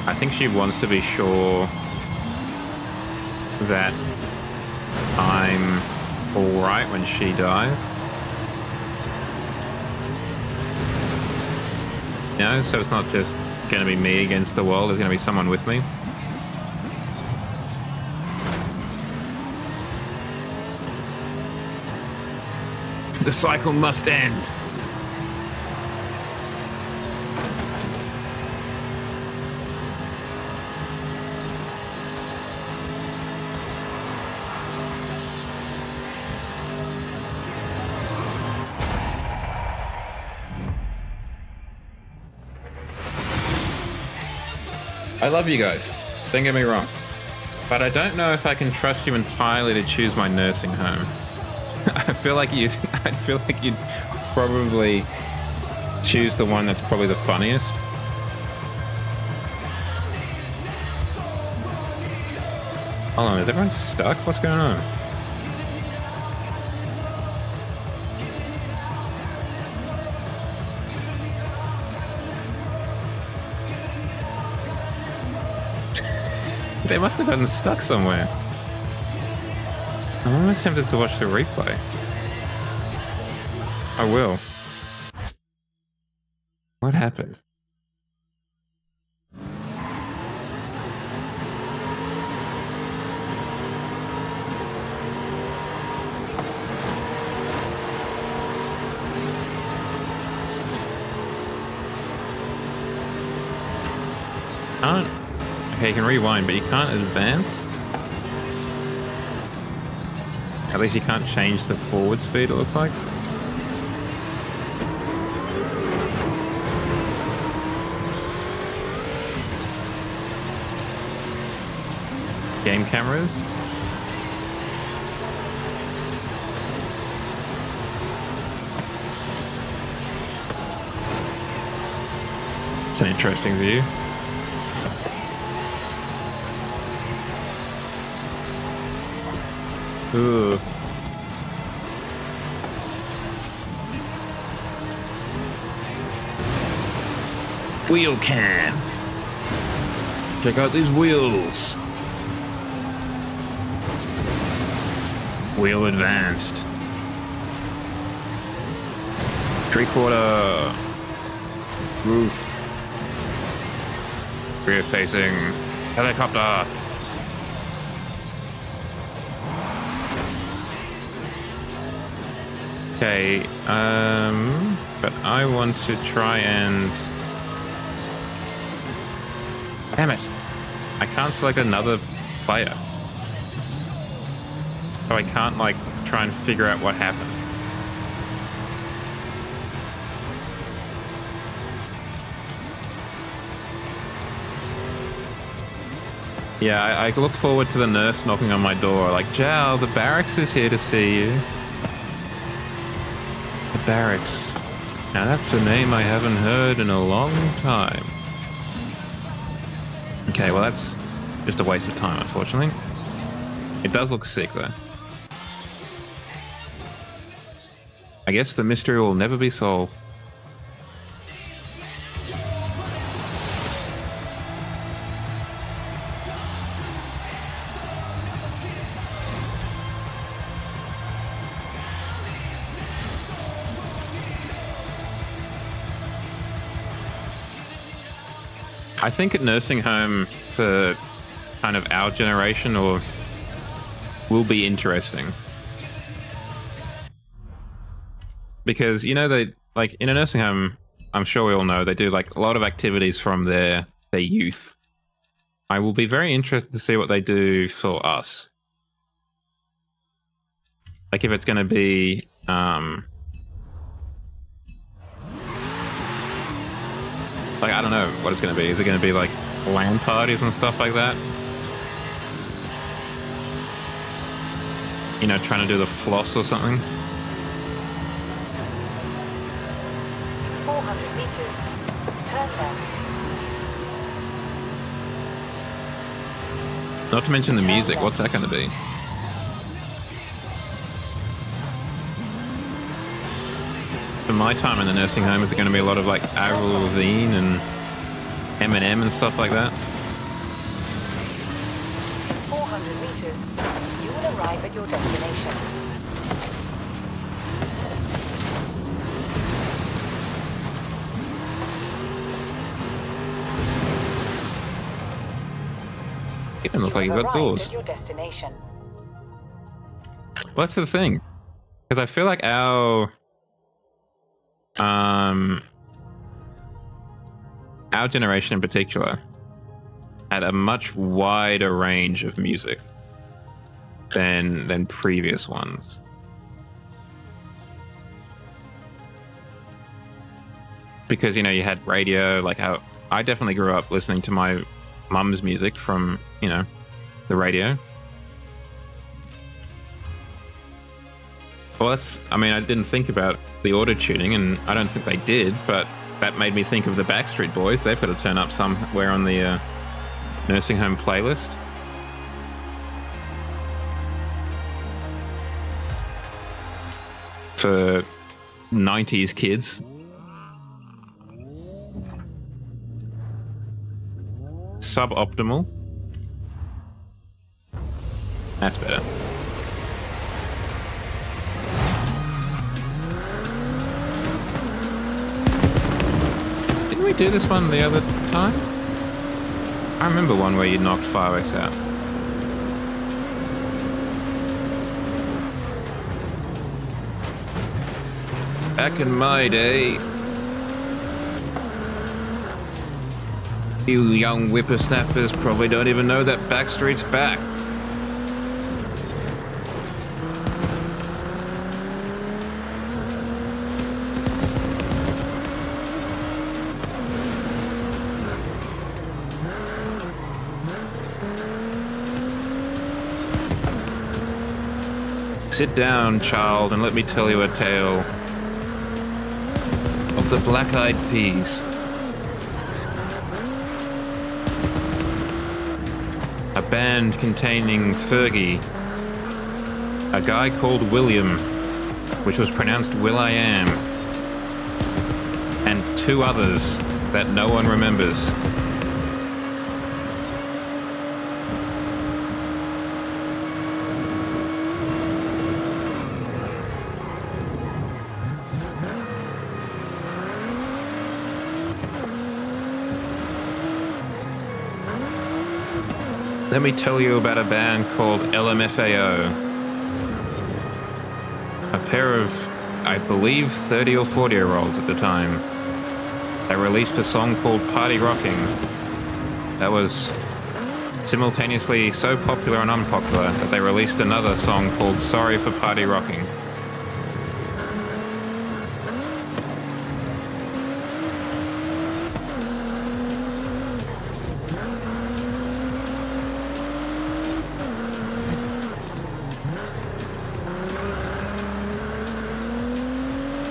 I think she wants to be sure that I'm alright when she dies. You know, so it's not just going to be me against the world, there's going to be someone with me. The cycle must end. I love you guys, don't get me wrong, but I don't know if I can trust you entirely to choose my nursing home. I feel like you'd probably choose the one that's probably the funniest. Hold on, is everyone stuck? What's going on? They must have gotten stuck somewhere. I'm almost tempted to watch the replay. I will. What happened? Okay, you can rewind, but you can't advance. At least you can't change the forward speed, it looks like. Game cameras. It's an interesting view. Ooh. Wheel cam. Check out these wheels. Wheel advanced. 3/4. Roof. Rear facing. Helicopter. Okay, but I want to try and... Damn it! I can't select another player. So I can't, like, try and figure out what happened. Yeah, I look forward to the nurse knocking on my door, like, Jal, the barracks is here to see you. The barracks. Now that's a name I haven't heard in a long time. Okay, well that's just a waste of time, unfortunately. It does look sick, though. I guess the mystery will never be solved. I think at nursing home for kind of our generation will be interesting. Because, you know, they, like, in a nursing home, I'm sure we all know, they do, like, a lot of activities from their youth. I will be very interested to see what they do for us. Like, if it's going to be, Like, I don't know what it's going to be. Is it going to be like LAN parties and stuff like that? You know, trying to do the floss or something? 400 meters. Turn left. Not to mention the music. What's that going to be? For my time in the nursing home, is it going to be a lot of like Avril Lavigne and Eminem and stuff like that? In 400 meters, you will arrive at your destination. It doesn't look like You you've have got arrived doors. at your destination. Well, that's the thing. Because I feel like our generation in particular had a much wider range of music than previous ones. Because, you know, you had radio, like how I definitely grew up listening to my mum's music from, you know, the radio. Well, I mean, I didn't think about the auto-tuning, and I don't think they did, but that made me think of the Backstreet Boys. They've got to turn up somewhere on the nursing home playlist. For 90s kids. Suboptimal. That's better. Didn't we do this one the other time? I remember one where you knocked fireworks out. Back in my day, you young whippersnappers probably don't even know that Backstreet's back. Sit down, child, and let me tell you a tale of the Black-Eyed Peas. A band containing Fergie, a guy called William, which was pronounced Will.I.am, and two others that no one remembers. Let me tell you about a band called LMFAO. A pair of, I believe, 30 or 40-year-olds at the time. They released a song called Party Rocking. That was simultaneously so popular and unpopular that they released another song called Sorry for Party Rocking.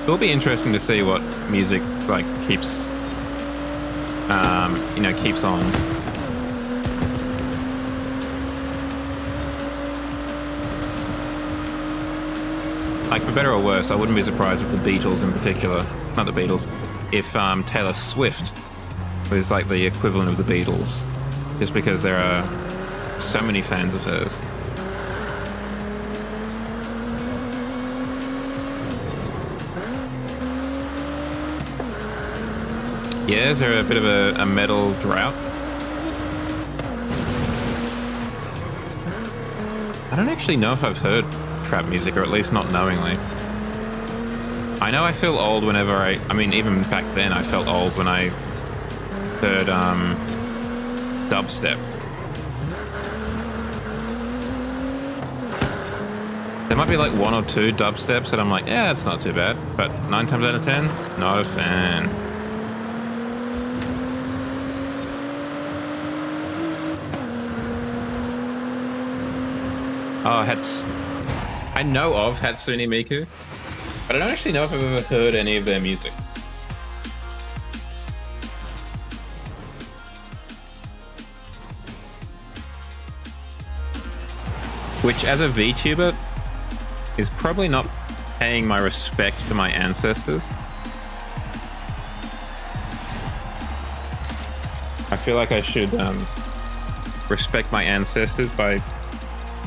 It'll be interesting to see what music like keeps on. Like, for better or worse, I wouldn't be surprised if the Beatles in particular, not the Beatles, if Taylor Swift was like the equivalent of the Beatles, just because there are so many fans of hers. Yeah, is there a bit of a metal drought? I don't actually know if I've heard trap music, or at least not knowingly. I know I feel old whenever I mean, even back then I felt old when I heard dubstep. There might be like one or two dubsteps that I'm like, yeah, that's not too bad. But 9 times out of 10, not a fan. Oh, I know of Hatsune Miku, but I don't actually know if I've ever heard any of their music. Which, as a VTuber, is probably not paying my respect to my ancestors. I feel like I should respect my ancestors by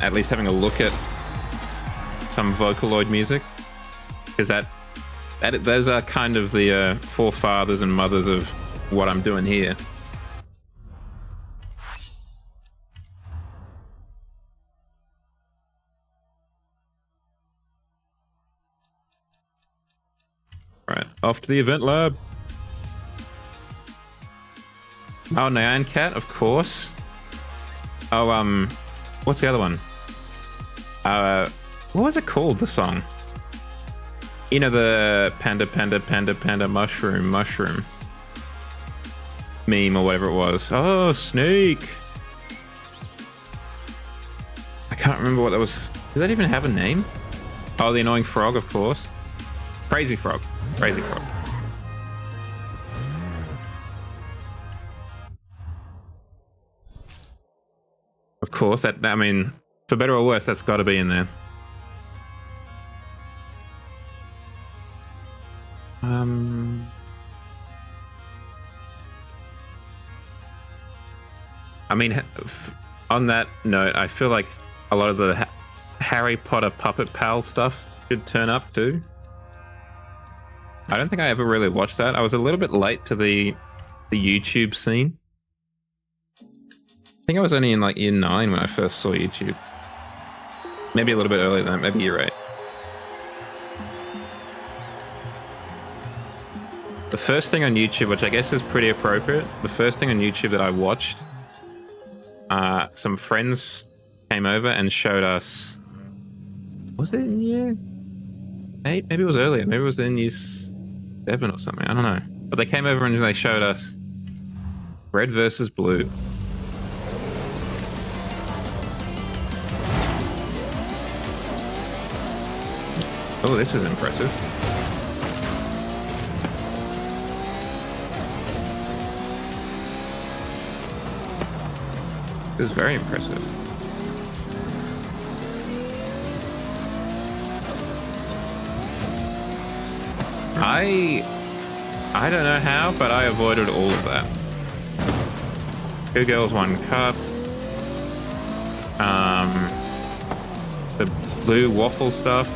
at least having a look at some Vocaloid music, because those are kind of the forefathers and mothers of what I'm doing here. Right, off to the event lab. Oh, Nyan Cat, of course. Oh, what's the other one? What was it called, the song? You know, the panda, panda, panda, panda, mushroom, mushroom meme or whatever it was. Oh, Snake. I can't remember what that was. Did that even have a name? Oh, the annoying frog, of course. Crazy Frog. Crazy Frog. Of course, I mean, for better or worse, that's got to be in there. I mean, on that note, I feel like a lot of the Harry Potter Puppet Pal stuff should turn up too. I don't think I ever really watched that. I was a little bit late to the YouTube scene. I think I was only in like year 9 when I first saw YouTube. Maybe a little bit earlier than that. Maybe you're right. The first thing on YouTube, which I guess is pretty appropriate, the first thing on YouTube that I watched, some friends came over and showed us... Was it in year 8? Maybe it was earlier. Maybe it was in year 7 or something. I don't know. But they came over and they showed us Red versus Blue. Oh, this is impressive. This is very impressive. I don't know how, but I avoided all of that. 2 girls, 1 cup. The blue waffle stuff.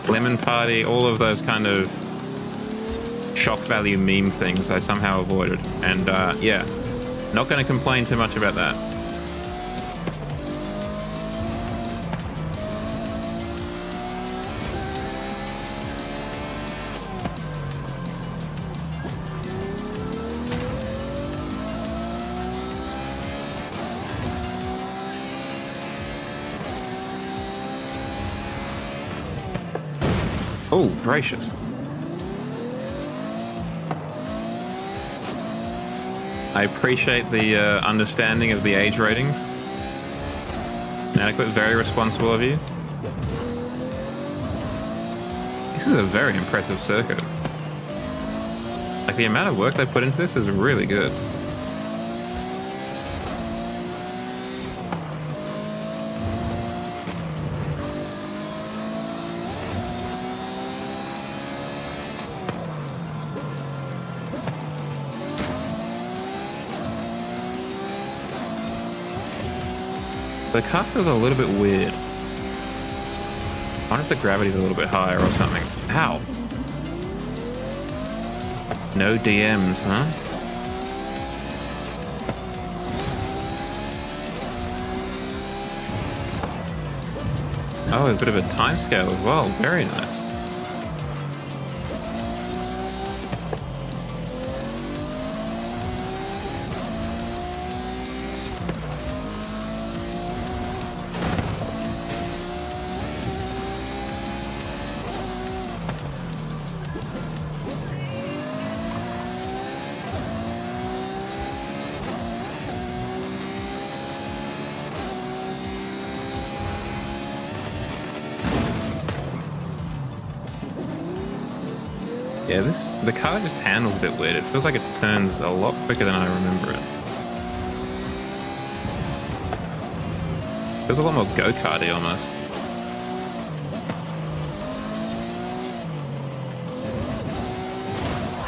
Lemon Party, all of those kind of shock value meme things I somehow avoided. And yeah, not going to complain too much about that. Oh, gracious. I appreciate the understanding of the age ratings. Adequate, very responsible of you. This is a very impressive circuit. Like, the amount of work they put into this is really good. The car feels a little bit weird. I wonder if the gravity's a little bit higher or something. Ow. No DMs, huh? Oh, a bit of a timescale as well. Very nice. Yeah, the car just handles a bit weird. It feels like it turns a lot quicker than I remember it. Feels a lot more go-karty almost.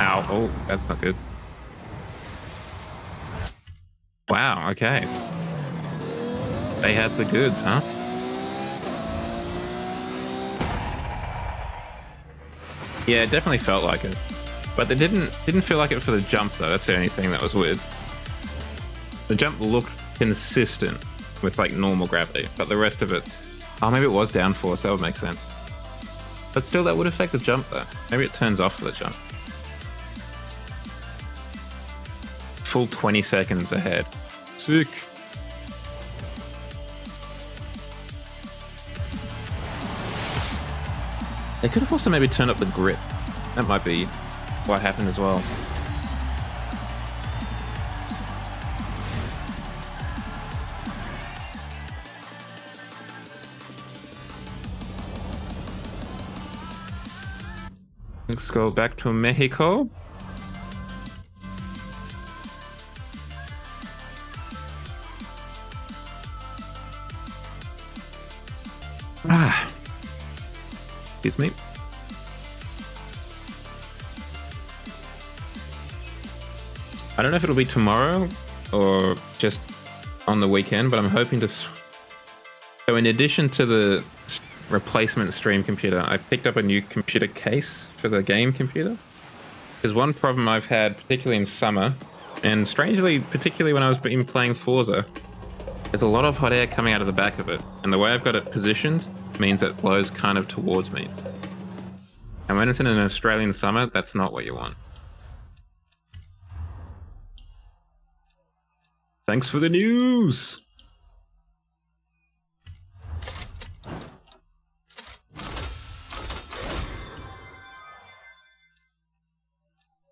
Ow. Oh, that's not good. Wow, okay. They had the goods, huh? Yeah, it definitely felt like it. But they didn't feel like it for the jump though. That's the only thing that was weird. The jump looked consistent with like normal gravity, but the rest of it, oh, maybe it was downforce. That would make sense. But still, that would affect the jump though. Maybe it turns off for the jump. Full 20 seconds ahead. Sick. They could have also maybe turned up the grip. That might be what happened as well. Let's go back to Mexico. Ah. Excuse me. I don't know if it'll be tomorrow or just on the weekend, but I'm hoping to... So in addition to the replacement stream computer, I picked up a new computer case for the game computer. Because one problem I've had, particularly in summer, and strangely, particularly when I was playing Forza, there's a lot of hot air coming out of the back of it. And the way I've got it positioned means it blows kind of towards me. And when it's in an Australian summer, that's not what you want. Thanks for the news!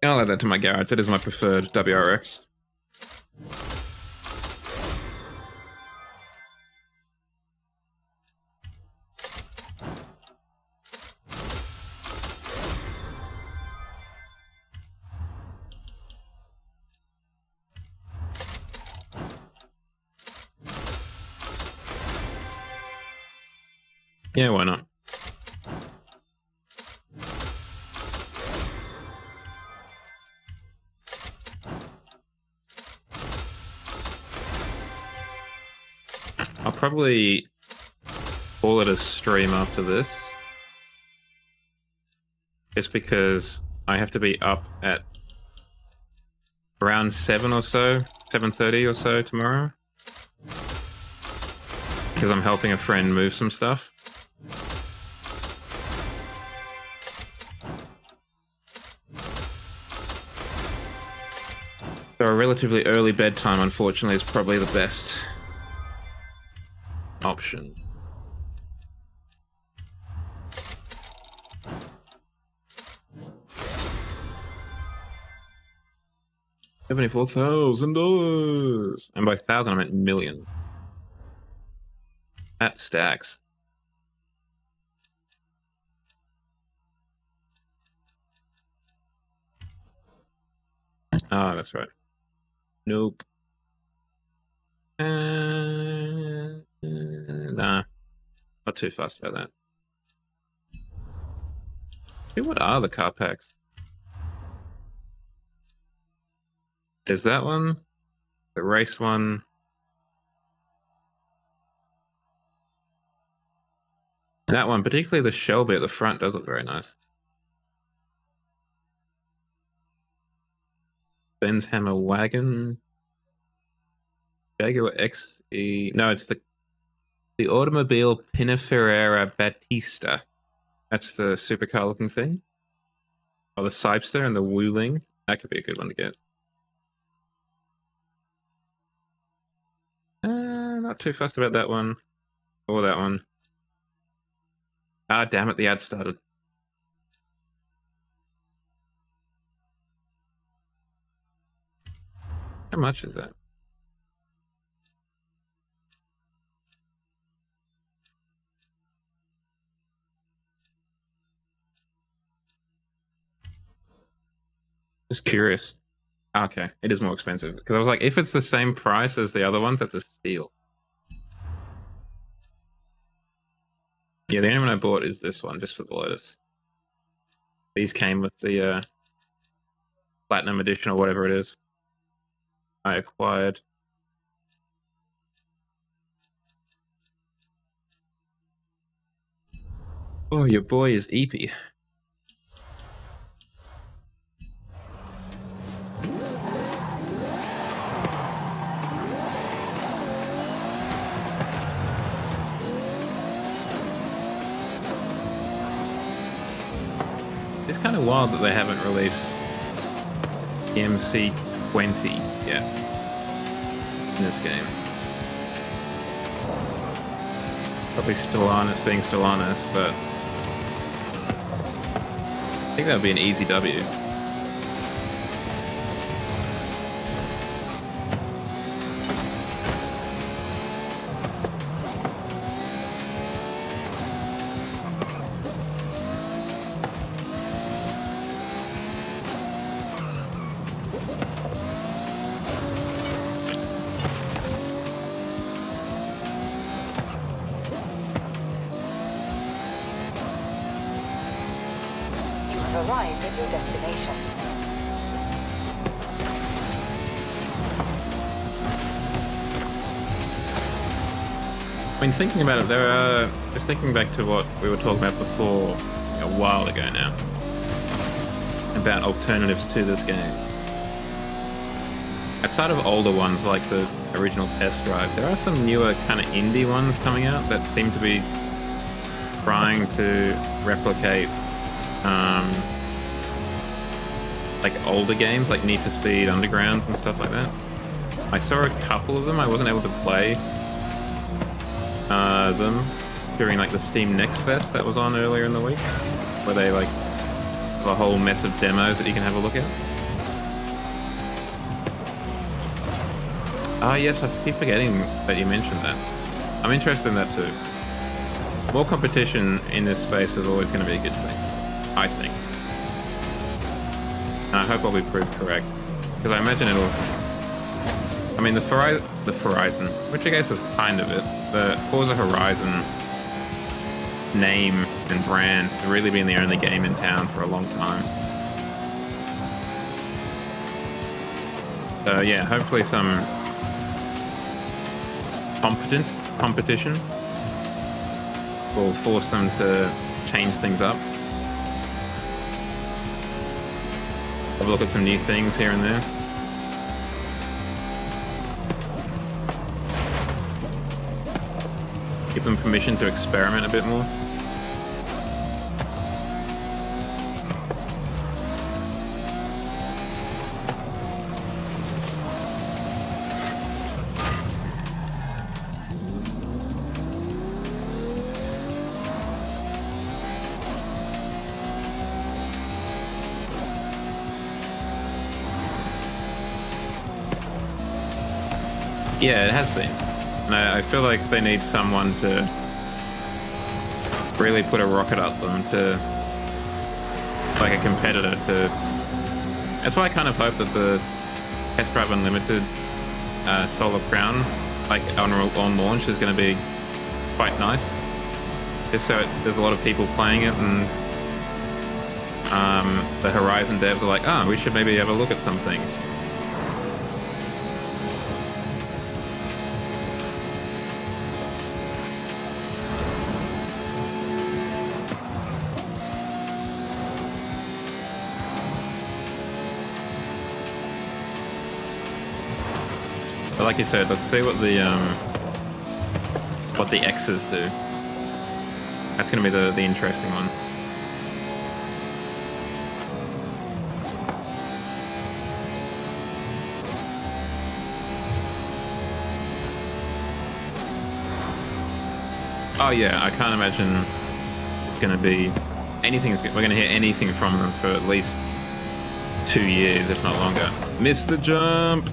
I'll add that to my garage. That is my preferred WRX. Yeah, why not? I'll probably call it a stream after this. Just because I have to be up at around 7 or so, 7:30 or so tomorrow. Because I'm helping a friend move some stuff. So a relatively early bedtime, unfortunately, is probably the best option. $74,000, and by thousand I meant million. That stacks. Oh, that's right. Nope. Nah, not too fussed about that. Hey, what are the car packs? There's that one, the race one. That one, particularly the Shelby at the front, does look very nice. Ben's Hammer Wagon. Jaguar XE. No, it's the Automobile Pininfarina Battista. That's the supercar looking thing. Oh, the Sipester and the Wuling. That could be a good one to get. Not too fussed about that one. Or that one. Ah, damn it, the ad started. How much is that? Just curious. Okay, it is more expensive because I was like, if it's the same price as the other ones, that's a steal. Yeah, the only one I bought is this one, just for the Lotus. These came with the Platinum Edition or whatever it is. I acquired. Oh, your boy is Eepy. It's kind of wild that they haven't released the MC20 yet in this game. Probably Stellaris being Stellaris, but I think that would be an easy W. Arrive at your destination. I mean, thinking about it, there are... Just thinking back to what we were talking about before, a while ago now, about alternatives to this game. Outside of older ones like the original Test Drive, there are some newer kind of indie ones coming out that seem to be trying to replicate like older games, like Need for Speed Undergrounds and stuff like that. I saw a couple of them. I wasn't able to play them during like the Steam Next Fest that was on earlier in the week, where they like have a whole mess of demos that you can have a look at. Ah, yes, I keep forgetting that you mentioned that. I'm interested in that too. More competition in this space is always going to be a good thing, I think. And I hope I'll be proved correct, because I imagine it'll... I mean, the Horizon, which I guess is kind of it, the Forza Horizon name and brand has really been the only game in town for a long time. So yeah, hopefully some competition will force them to change things up. Have a look at some new things here and there. Give them permission to experiment a bit more. Yeah, it has been. And I feel like they need someone to really put a rocket up them, to like a competitor to... That's why I kind of hope that the Test Drive Unlimited Solar Crown, like on launch, is going to be quite nice. Just so there's a lot of people playing it, and the Horizon devs are like, oh, we should maybe have a look at some things. But like you said, let's see what the X's do. That's going to be the interesting one. Oh yeah, I can't imagine it's going to be anything. We're going to hear anything from them for at least 2 years, if not longer. Missed the jump.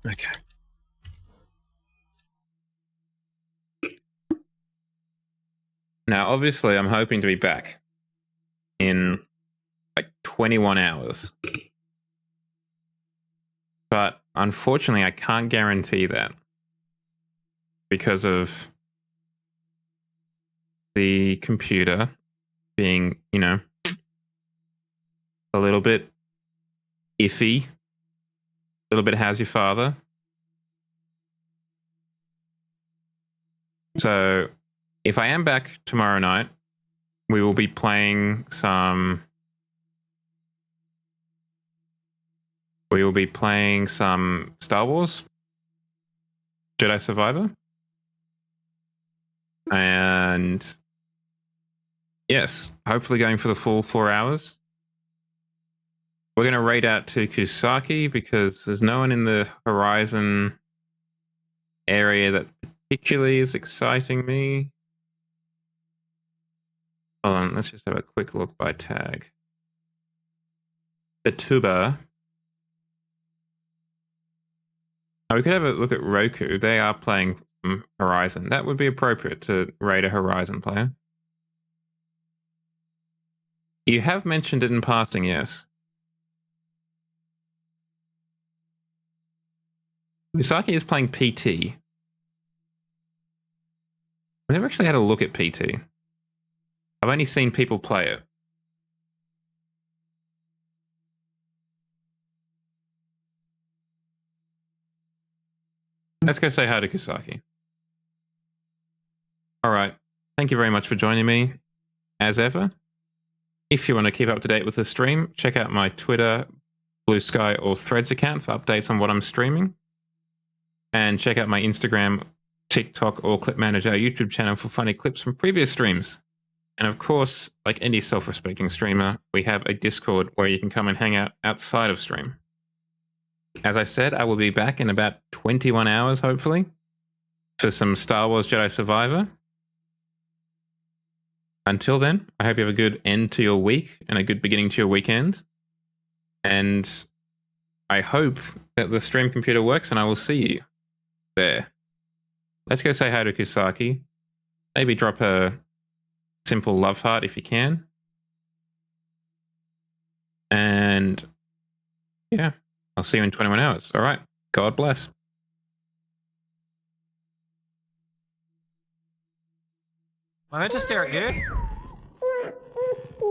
Okay. Now, obviously, I'm hoping to be back in like 21 hours. But unfortunately, I can't guarantee that because of the computer being, you know, a little bit iffy, a little bit how's your father. So if I am back tomorrow night, we will be playing some Star Wars Jedi Survivor. And yes, hopefully going for the full 4 hours. We're going to raid out to Kusaki because there's no one in the Horizon area that particularly is exciting me. Hold on, let's just have a quick look by tag. Batuba. Oh, we could have a look at Roku. They are playing Horizon. That would be appropriate to raid a Horizon player. You have mentioned it in passing, yes. Misaki is playing PT. I've never actually had a look at PT. I've only seen people play it. Let's go say hi to Kusaki. All right. Thank you very much for joining me, as ever. If you want to keep up to date with the stream, check out my Twitter, Blue Sky, or Threads account for updates on what I'm streaming. And check out my Instagram, TikTok, or Clip Manager YouTube channel for funny clips from previous streams. And of course, like any self-respecting streamer, we have a Discord where you can come and hang out outside of stream. As I said, I will be back in about 21 hours, hopefully, for some Star Wars Jedi Survivor. Until then, I hope you have a good end to your week and a good beginning to your weekend. And I hope that the stream computer works and I will see you there. Let's go say hi to Kusaki. Maybe drop a simple love heart if you can. And yeah, I'll see you in 21 hours. All right. God bless. Am I meant to stare at you?